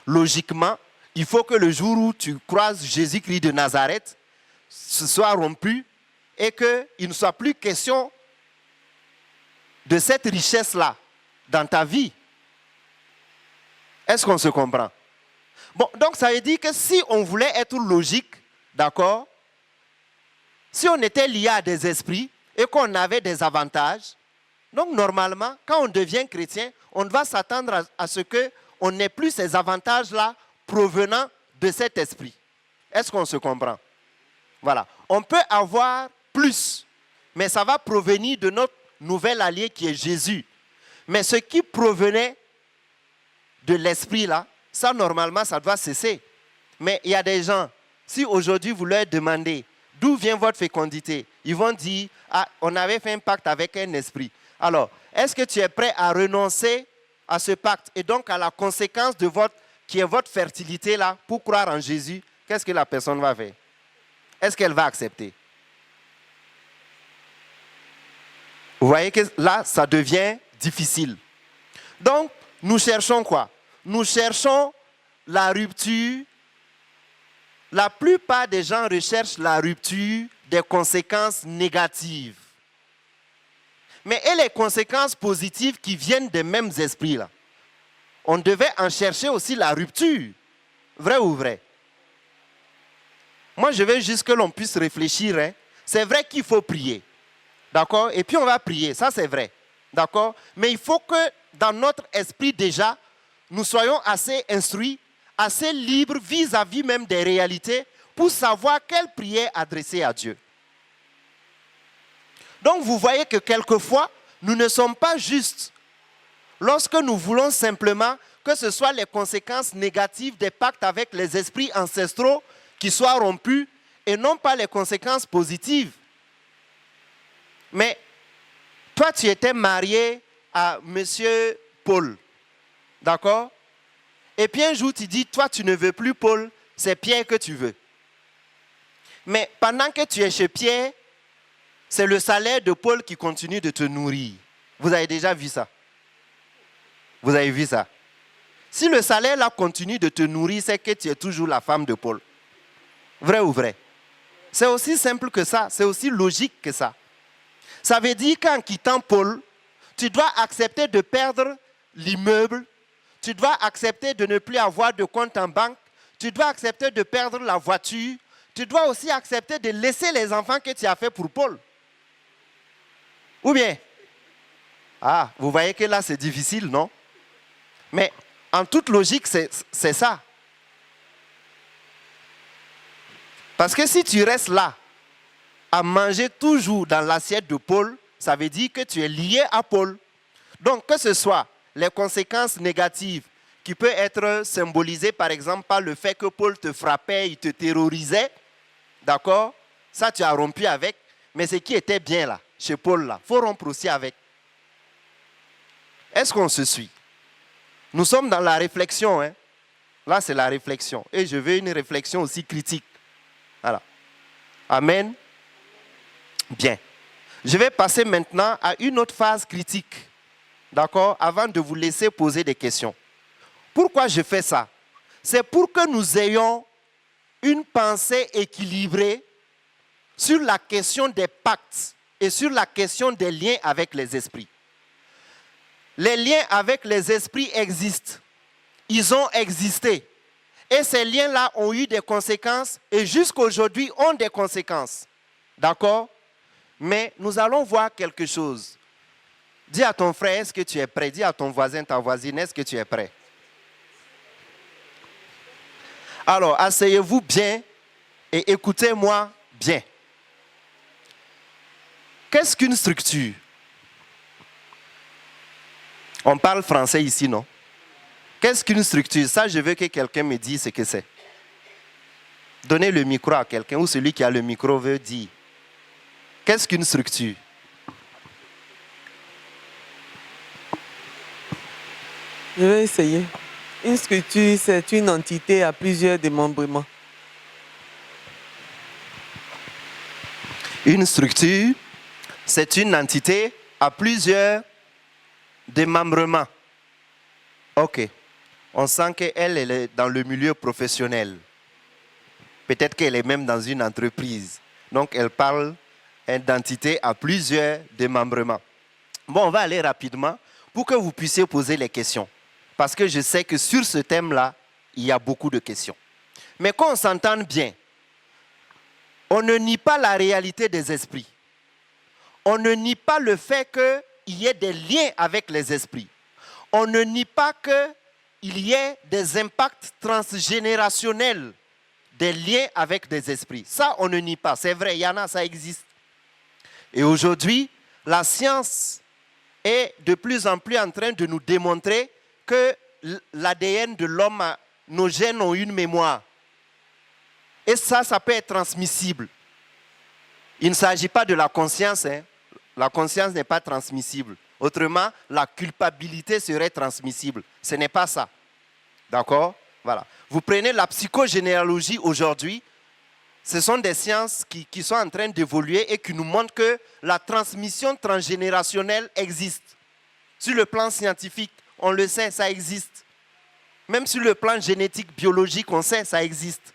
logiquement, il faut que le jour où tu croises Jésus-Christ de Nazareth, ce soit rompu et qu'il ne soit plus question de cette richesse-là dans ta vie. Est-ce qu'on se comprend? Bon, donc ça veut dire que si on voulait être logique, d'accord, si on était lié à des esprits et qu'on avait des avantages, donc normalement, quand on devient chrétien, on doit s'attendre à ce qu'on n'ait plus ces avantages-là provenant de cet esprit. Est-ce qu'on se comprend? Voilà. On peut avoir plus, mais ça va provenir de notre nouvel allié qui est Jésus. Mais ce qui provenait de l'esprit là, ça normalement, ça doit cesser. Mais il y a des gens, si aujourd'hui vous leur demandez d'où vient votre fécondité, ils vont dire, ah, on avait fait un pacte avec un esprit. Alors, est-ce que tu es prêt à renoncer à ce pacte et donc à la conséquence de qui est votre fertilité là, pour croire en Jésus? Qu'est-ce que la personne va faire? Est-ce qu'elle va accepter? Vous voyez que là, ça devient difficile. Donc, nous cherchons quoi? Nous cherchons la rupture. La plupart des gens recherchent la rupture des conséquences négatives. Mais et les conséquences positives qui viennent des mêmes esprits là? On devait en chercher aussi la rupture. Vrai ou vrai? Moi, je veux juste que l'on puisse réfléchir. Hein. C'est vrai qu'il faut prier. D'accord? Et puis on va prier. Ça, c'est vrai. D'accord? Mais il faut que dans notre esprit déjà, nous soyons assez instruits, assez libres vis-à-vis même des réalités pour savoir quelle prière adresser à Dieu. Donc, vous voyez que quelquefois, nous ne sommes pas justes lorsque nous voulons simplement que ce soit les conséquences négatives des pactes avec les esprits ancestraux qui soient rompus et non pas les conséquences positives. Mais toi, tu étais marié à monsieur Paul, d'accord? Et puis un jour, tu dis, toi, tu ne veux plus Paul, c'est Pierre que tu veux. Mais pendant que tu es chez Pierre, c'est le salaire de Paul qui continue de te nourrir. Vous avez déjà vu ça? Vous avez vu ça? Si le salaire là continue de te nourrir, c'est que tu es toujours la femme de Paul. Vrai ou vrai? C'est aussi simple que ça, c'est aussi logique que ça. Ça veut dire qu'en quittant Paul, tu dois accepter de perdre l'immeuble, tu dois accepter de ne plus avoir de compte en banque, tu dois accepter de perdre la voiture, tu dois aussi accepter de laisser les enfants que tu as fait pour Paul. Ou bien? Ah, vous voyez que là c'est difficile, non? Mais en toute logique, c'est ça. Parce que si tu restes là, à manger toujours dans l'assiette de Paul, ça veut dire que tu es lié à Paul. Donc, que ce soit les conséquences négatives qui peuvent être symbolisées, par exemple, par le fait que Paul te frappait, il te terrorisait, d'accord? Ça, tu as rompu avec. Mais ce qui était bien là, chez Paul, là, il faut rompre aussi avec. Est-ce qu'on se suit? Nous sommes dans la réflexion. Hein? Là, c'est la réflexion. Et je veux une réflexion aussi critique. Voilà. Amen. Bien. Je vais passer maintenant à une autre phase critique. D'accord? Avant de vous laisser poser des questions. Pourquoi je fais ça? C'est pour que nous ayons une pensée équilibrée sur la question des pactes et sur la question des liens avec les esprits. Les liens avec les esprits existent. Ils ont existé. Et ces liens-là ont eu des conséquences et jusqu'à aujourd'hui ont des conséquences. D'accord? Mais nous allons voir quelque chose. Dis à ton frère, est-ce que tu es prêt? Dis à ton voisin, ta voisine, est-ce que tu es prêt? Alors, asseyez-vous bien et écoutez-moi bien. Qu'est-ce qu'une structure? On parle français ici, non? Qu'est-ce qu'une structure? Ça, je veux que quelqu'un me dise ce que c'est. Donnez le micro à quelqu'un ou celui qui a le micro veut dire. Qu'est-ce qu'une structure? Je vais essayer. Une structure, c'est une entité à plusieurs démembrements. Une structure, c'est une entité à plusieurs démembrements. Ok. On sent qu'elle est dans le milieu professionnel. Peut-être qu'elle est même dans une entreprise. Donc, elle parle d'entité à plusieurs démembrements. Bon, on va aller rapidement pour que vous puissiez poser les questions. Parce que je sais que sur ce thème-là, il y a beaucoup de questions. Mais qu'on s'entende bien, on ne nie pas la réalité des esprits. On ne nie pas le fait qu'il y ait des liens avec les esprits. On ne nie pas qu'il y ait des impacts transgénérationnels, des liens avec des esprits. Ça, on ne nie pas. C'est vrai, il y en a, ça existe. Et aujourd'hui, la science est de plus en plus en train de nous démontrer que l'ADN de l'homme, nos gènes ont une mémoire. Et ça peut être transmissible. Il ne s'agit pas de la conscience. La conscience n'est pas transmissible. Autrement, la culpabilité serait transmissible. Ce n'est pas ça. D'accord? Voilà. Vous prenez la psychogénéalogie aujourd'hui, ce sont des sciences qui sont en train d'évoluer et qui nous montrent que la transmission transgénérationnelle existe. Sur le plan scientifique, on le sait, ça existe. Même sur le plan génétique, biologique, on sait, ça existe.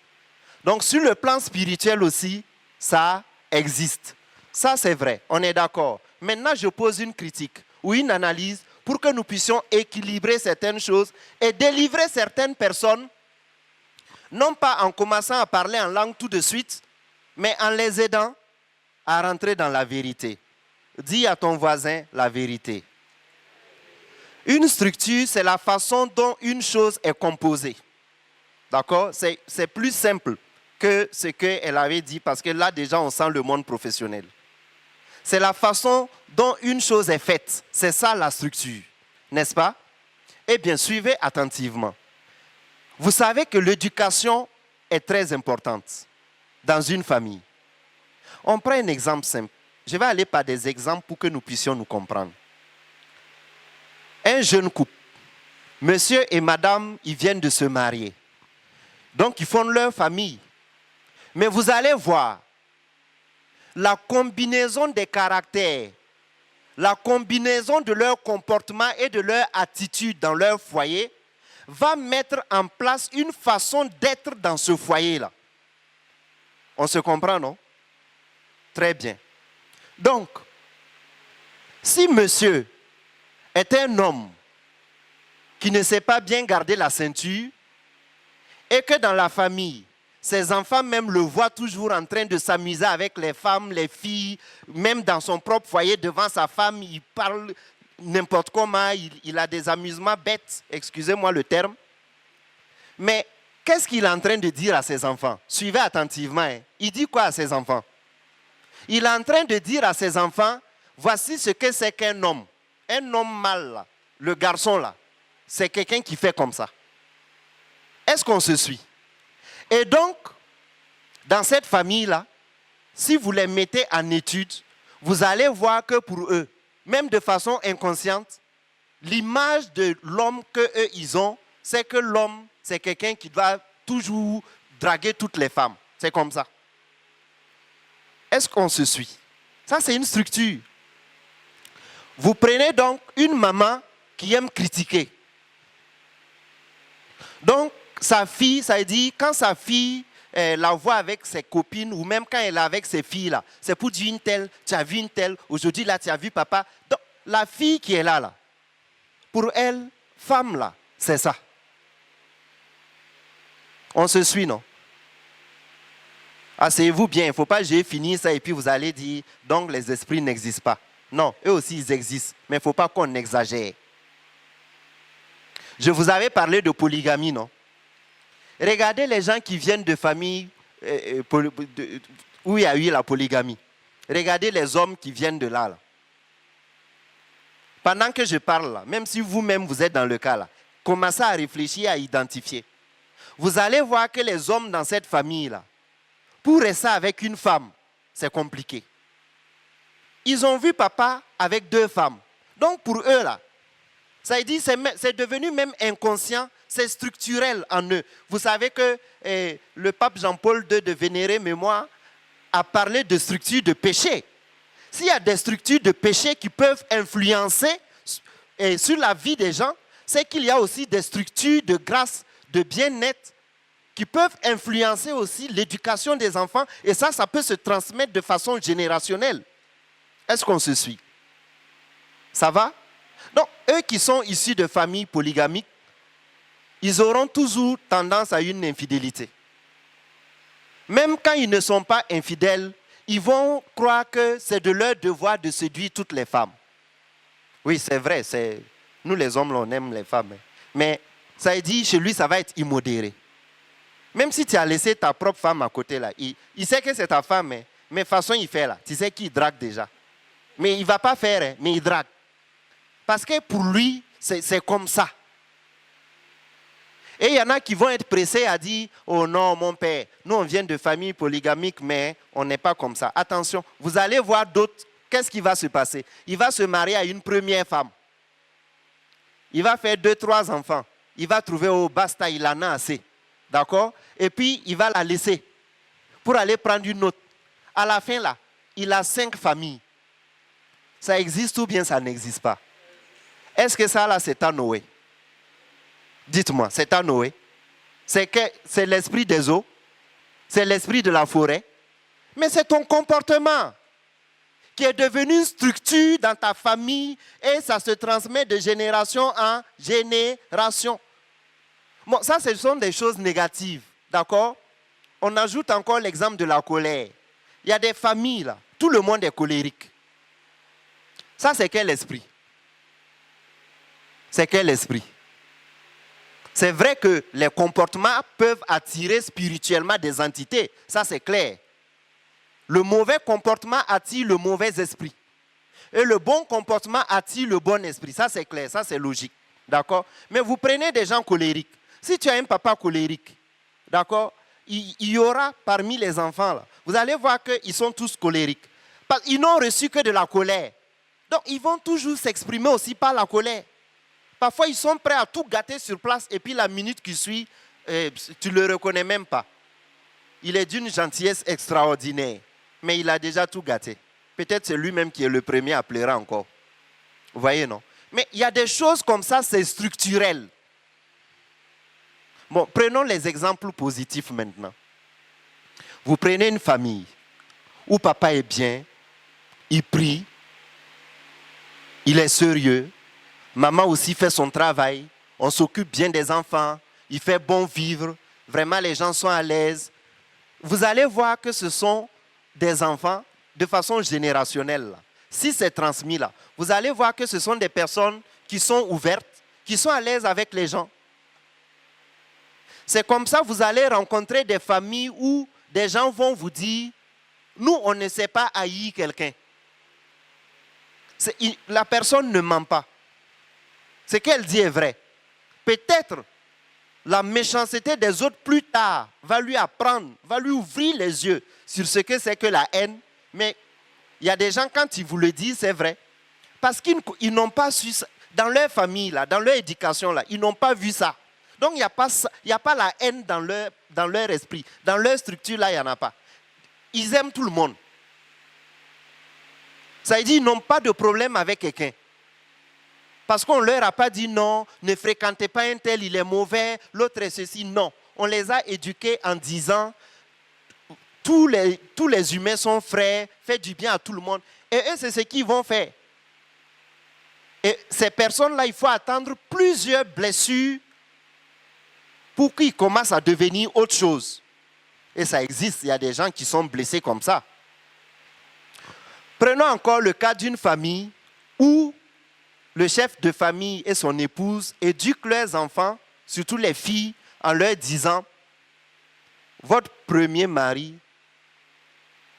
Donc sur le plan spirituel aussi, ça existe. Ça, c'est vrai, on est d'accord. Maintenant, je pose une critique ou une analyse pour que nous puissions équilibrer certaines choses et délivrer certaines personnes, non pas en commençant à parler en langue tout de suite, mais en les aidant à rentrer dans la vérité. Dis à ton voisin la vérité. Une structure, c'est la façon dont une chose est composée. D'accord? C'est plus simple que ce qu'elle avait dit, parce que là, déjà, on sent le monde professionnel. C'est la façon dont une chose est faite. C'est ça la structure, n'est-ce pas? Eh bien, suivez attentivement. Vous savez que l'éducation est très importante dans une famille. On prend un exemple simple. Je vais aller par des exemples pour que nous puissions nous comprendre. Un jeune couple, monsieur et madame, ils viennent de se marier. Donc, ils fondent leur famille. Mais vous allez voir, la combinaison des caractères, la combinaison de leur comportement et de leur attitude dans leur foyer va mettre en place une façon d'être dans ce foyer-là. On se comprend, non? Très bien. Donc, si monsieur est un homme qui ne sait pas bien garder la ceinture et que dans la famille, ses enfants même le voient toujours en train de s'amuser avec les femmes, les filles, même dans son propre foyer, devant sa femme, il parle n'importe comment, il a des amusements bêtes, excusez-moi le terme. Mais qu'est-ce qu'il est en train de dire à ses enfants? Suivez attentivement. Hein. Il dit quoi à ses enfants? Il est en train de dire à ses enfants, voici ce que c'est qu'un homme. Un homme mâle, là, le garçon là, c'est quelqu'un qui fait comme ça. Est-ce qu'on se suit? Et donc, dans cette famille-là, si vous les mettez en étude, vous allez voir que pour eux, même de façon inconsciente, l'image de l'homme qu'eux, ils ont, c'est que l'homme, c'est quelqu'un qui doit toujours draguer toutes les femmes. C'est comme ça. Est-ce qu'on se suit? Ça, c'est une structure. Vous prenez donc une maman qui aime critiquer. Donc, sa fille, ça dit, quand sa fille la voit avec ses copines, ou même quand elle est avec ses filles, là, c'est pour dire une telle, tu as vu une telle, aujourd'hui, là, tu as vu papa. Donc, la fille qui est là, pour elle, femme, là, c'est ça. On se suit, non? Asseyez-vous bien, il ne faut pas que j'ai fini ça et puis vous allez dire, donc les esprits n'existent pas. Non, eux aussi, ils existent, mais il ne faut pas qu'on exagère. Je vous avais parlé de polygamie, non? Regardez les gens qui viennent de familles où il y a eu la polygamie. Regardez les hommes qui viennent de là. Pendant que je parle, là, même si vous-même vous êtes dans le cas, là, commencez à réfléchir, à identifier. Vous allez voir que les hommes dans cette famille-là, pour rester avec une femme, c'est compliqué. Ils ont vu papa avec 2 femmes. Donc pour eux, là, ça dit, c'est devenu même inconscient. C'est structurel en eux. Vous savez que le pape Jean-Paul II de vénérée mémoire a parlé de structures de péché. S'il y a des structures de péché qui peuvent influencer sur la vie des gens, c'est qu'il y a aussi des structures de grâce, de bien-être qui peuvent influencer aussi l'éducation des enfants. Et ça peut se transmettre de façon générationnelle. Est-ce qu'on se suit? Ça va? Donc, eux qui sont issus de familles polygamiques, ils auront toujours tendance à une infidélité. Même quand ils ne sont pas infidèles, ils vont croire que c'est de leur devoir de séduire toutes les femmes. Oui, c'est vrai, nous les hommes, on aime les femmes. Mais ça dit, chez lui, ça va être immodéré. Même si tu as laissé ta propre femme à côté, là, il sait que c'est ta femme, mais de toute façon, il fait là. Tu sais qu'il drague déjà. Mais il ne va pas faire, mais il drague. Parce que pour lui, c'est comme ça. Et il y en a qui vont être pressés à dire « Oh non, mon père, nous on vient de famille polygamique, mais on n'est pas comme ça. » Attention, vous allez voir d'autres. Qu'est-ce qui va se passer? Il va se marier à une première femme. Il va faire 2, 3 enfants. Il va trouver « Oh, basta, il en a assez. » D'accord? Et puis, il va la laisser pour aller prendre une autre. À la fin, là, il a 5 familles. Ça existe ou bien ça n'existe pas? Est-ce que ça, là, c'est à Noé? Dites-moi, c'est à Noé? C'est l'esprit des eaux? C'est l'esprit de la forêt? Mais c'est ton comportement qui est devenu une structure dans ta famille et ça se transmet de génération en génération. Bon, ça, ce sont des choses négatives, d'accord? On ajoute encore l'exemple de la colère. Il y a des familles, là, tout le monde est colérique. Ça, c'est quel esprit? C'est quel esprit? C'est vrai que les comportements peuvent attirer spirituellement des entités. Ça, c'est clair. Le mauvais comportement attire le mauvais esprit. Et le bon comportement attire le bon esprit. Ça, c'est clair. Ça, c'est logique. D'accord? Mais vous prenez des gens colériques. Si tu as un papa colérique, d'accord, il y aura parmi les enfants, là, vous allez voir qu'ils sont tous colériques. Parce qu'ils n'ont reçu que de la colère. Donc, ils vont toujours s'exprimer aussi par la colère. Parfois, ils sont prêts à tout gâter sur place et puis la minute qui suit, tu ne le reconnais même pas. Il est d'une gentillesse extraordinaire, mais il a déjà tout gâté. Peut-être c'est lui-même qui est le premier à pleurer encore. Vous voyez, non? Mais il y a des choses comme ça, c'est structurel. Bon, prenons les exemples positifs maintenant. Vous prenez une famille où papa est bien, il prie, il est sérieux, maman aussi fait son travail, on s'occupe bien des enfants, il fait bon vivre, vraiment les gens sont à l'aise. Vous allez voir que ce sont des enfants de façon générationnelle. Là. Si c'est transmis là, vous allez voir que ce sont des personnes qui sont ouvertes, qui sont à l'aise avec les gens. C'est comme ça que vous allez rencontrer des familles où des gens vont vous dire « Nous, on ne sait pas haïr quelqu'un. » La personne ne ment pas. Ce qu'elle dit est vrai. Peut-être la méchanceté des autres plus tard va lui apprendre, va lui ouvrir les yeux sur ce que c'est que la haine. Mais il y a des gens, quand ils vous le disent, c'est vrai. Parce qu'ils n'ont pas su ça. Dans leur famille, là, dans leur éducation, là, ils n'ont pas vu ça. Donc, il n'y a pas la haine dans leur esprit. Dans leur structure, là, il n'y en a pas. Ils aiment tout le monde. Ça veut dire qu'ils n'ont pas de problème avec quelqu'un. Parce qu'on ne leur a pas dit non, ne fréquentez pas un tel, il est mauvais, l'autre est ceci. Non, on les a éduqués en disant tous les humains sont frères, faites du bien à tout le monde. Et eux, c'est ce qu'ils vont faire. Et ces personnes-là, il faut attendre plusieurs blessures pour qu'ils commencent à devenir autre chose. Et ça existe, il y a des gens qui sont blessés comme ça. Prenons encore le cas d'une famille où le chef de famille et son épouse éduquent leurs enfants, surtout les filles, en leur disant « Votre premier mari,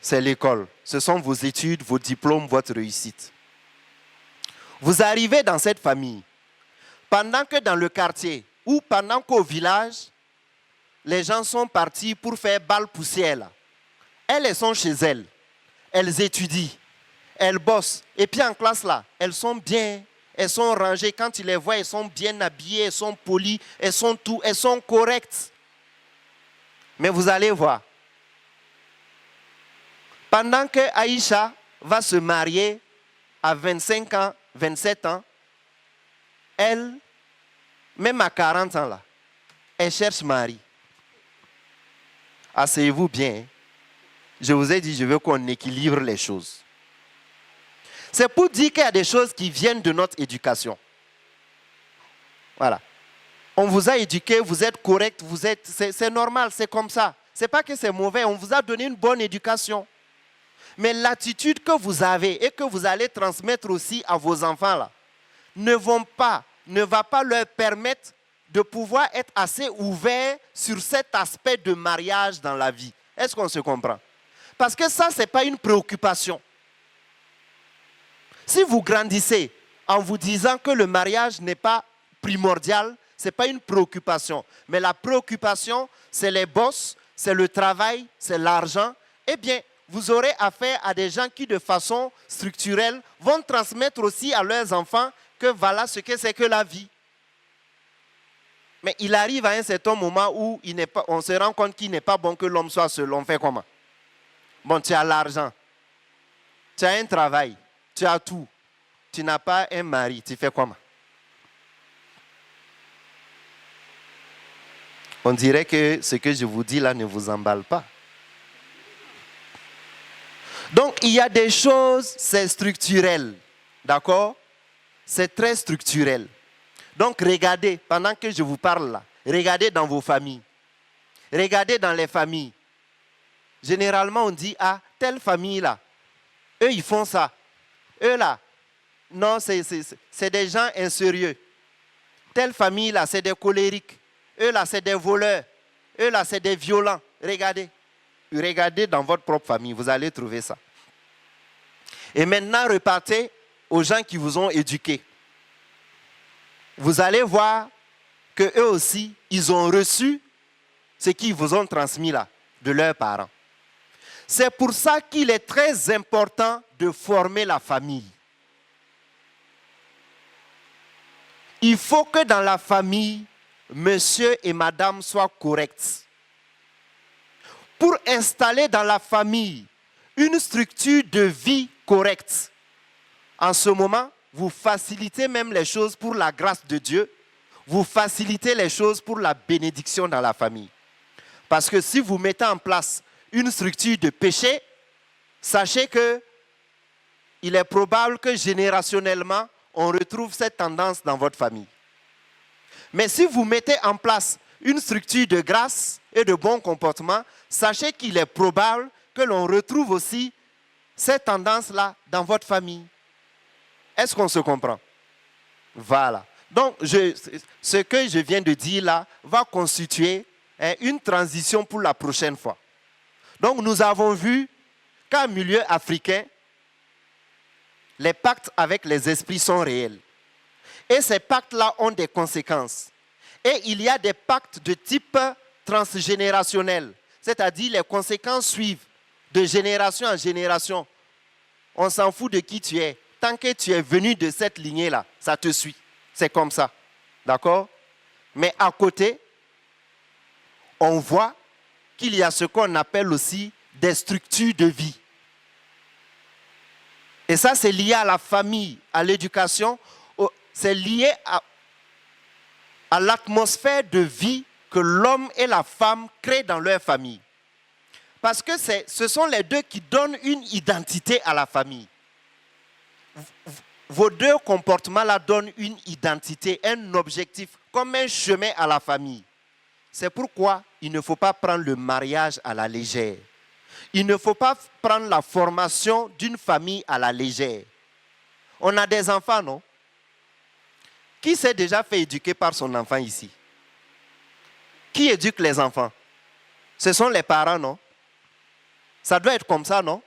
c'est l'école. Ce sont vos études, vos diplômes, votre réussite. » Vous arrivez dans cette famille, pendant que dans le quartier ou pendant qu'au village, les gens sont partis pour faire balle poussière là. Elles sont chez elles, elles étudient, elles bossent. Et puis en classe là, elles sont bien, elles sont rangées. Quand tu les vois, elles sont bien habillées, elles sont polies, elles sont tout, elles sont correctes. Mais vous allez voir, pendant que Aïcha va se marier à 25 ans, 27 ans, elle, même à 40 ans là, elle cherche mari. Asseyez-vous bien. Hein. Je vous ai dit, je veux qu'on équilibre les choses. C'est pour dire qu'il y a des choses qui viennent de notre éducation. Voilà. On vous a éduqué, vous êtes correct, c'est normal, c'est comme ça. Ce n'est pas que c'est mauvais, on vous a donné une bonne éducation. Mais l'attitude que vous avez et que vous allez transmettre aussi à vos enfants là, ne va pas leur permettre de pouvoir être assez ouverts sur cet aspect de mariage dans la vie. Est-ce qu'on se comprend? Parce que ça, ce n'est pas une préoccupation. Si vous grandissez en vous disant que le mariage n'est pas primordial, ce n'est pas une préoccupation. Mais la préoccupation, c'est les boss, c'est le travail, c'est l'argent. Eh bien, vous aurez affaire à des gens qui, de façon structurelle, vont transmettre aussi à leurs enfants que voilà ce que c'est que la vie. Mais il arrive à un certain moment où on se rend compte qu'il n'est pas bon que l'homme soit seul. On fait comment? Bon, tu as l'argent, tu as un travail, tu as tout. Tu n'as pas un mari, tu fais comment? On dirait que ce que je vous dis là ne vous emballe pas. Donc, il y a des choses, c'est structurel. D'accord? C'est très structurel. Donc, regardez, pendant que je vous parle là, regardez dans vos familles. Regardez dans les familles. Généralement, on dit, ah, telle famille là, eux, ils font ça. Eux là, non, c'est des gens insérieux. Telle famille là, c'est des colériques. Eux là, c'est des voleurs. Eux là, c'est des violents. Regardez. Regardez dans votre propre famille, vous allez trouver ça. Et maintenant, repartez aux gens qui vous ont éduqués. Vous allez voir qu'eux aussi, ils ont reçu ce qu'ils vous ont transmis là, de leurs parents. C'est pour ça qu'il est très important de former la famille. Il faut que dans la famille, monsieur et madame soient corrects. Pour installer dans la famille une structure de vie correcte, en ce moment, vous facilitez même les choses pour la grâce de Dieu. Vous facilitez les choses pour la bénédiction dans la famille. Parce que si vous mettez en place une structure de péché, sachez que il est probable que générationnellement, on retrouve cette tendance dans votre famille. Mais si vous mettez en place une structure de grâce et de bon comportement, sachez qu'il est probable que l'on retrouve aussi cette tendance-là dans votre famille. Est-ce qu'on se comprend? Voilà. Donc, ce que je viens de dire là va constituer une transition pour la prochaine fois. Donc, nous avons vu qu'en milieu africain, les pactes avec les esprits sont réels. Et ces pactes-là ont des conséquences. Et il y a des pactes de type transgénérationnel. C'est-à-dire les conséquences suivent de génération en génération. On s'en fout de qui tu es. Tant que tu es venu de cette lignée-là, ça te suit. C'est comme ça. D'accord? Mais à côté, on voit qu'il y a ce qu'on appelle aussi des structures de vie. Et ça, c'est lié à la famille, à l'éducation. C'est lié à l'atmosphère de vie que l'homme et la femme créent dans leur famille. Parce que ce sont les deux qui donnent une identité à la famille. Vos deux comportements-là donnent une identité, un objectif, comme un chemin à la famille. C'est pourquoi il ne faut pas prendre le mariage à la légère. Il ne faut pas prendre la formation d'une famille à la légère. On a des enfants, non? Qui s'est déjà fait éduquer par son enfant ici? Qui éduque les enfants? Ce sont les parents, non? Ça doit être comme ça, non?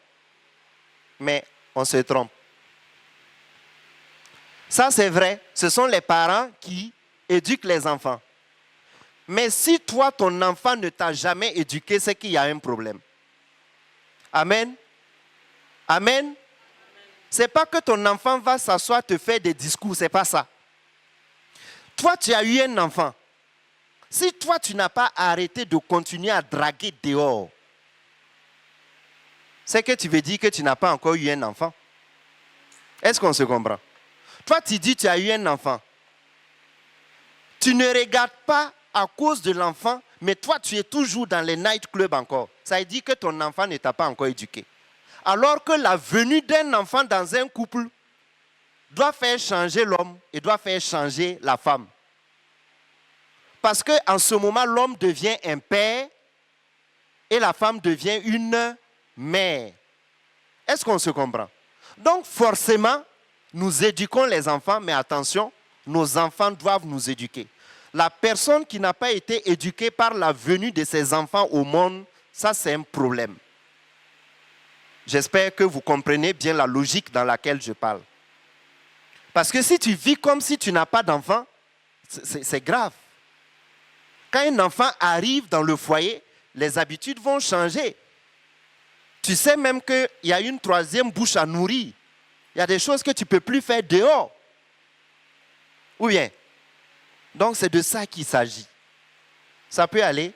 Mais on se trompe. Ça, c'est vrai. Ce sont les parents qui éduquent les enfants. Mais si toi, ton enfant ne t'a jamais éduqué, c'est qu'il y a un problème. Amen. Amen. Ce n'est pas que ton enfant va s'asseoir te faire des discours, ce n'est pas ça. Toi, tu as eu un enfant. Si toi, tu n'as pas arrêté de continuer à draguer dehors, c'est que tu veux dire que tu n'as pas encore eu un enfant. Est-ce qu'on se comprend? Toi, tu dis que tu as eu un enfant. Tu ne regardes pas à cause de l'enfant, mais toi, tu es toujours dans les nightclubs encore. Ça veut dire que ton enfant ne t'a pas encore éduqué. Alors que la venue d'un enfant dans un couple doit faire changer l'homme et doit faire changer la femme. Parce qu'en ce moment, l'homme devient un père et la femme devient une mère. Est-ce qu'on se comprend? Donc forcément, nous éduquons les enfants, mais attention, nos enfants doivent nous éduquer. La personne qui n'a pas été éduquée par la venue de ses enfants au monde, ça c'est un problème. J'espère que vous comprenez bien la logique dans laquelle je parle. Parce que si tu vis comme si tu n'as pas d'enfant, c'est grave. Quand un enfant arrive dans le foyer, les habitudes vont changer. Tu sais même qu'il y a une troisième bouche à nourrir. Il y a des choses que tu ne peux plus faire dehors. Ou bien? Donc c'est de ça qu'il s'agit. Ça peut aller?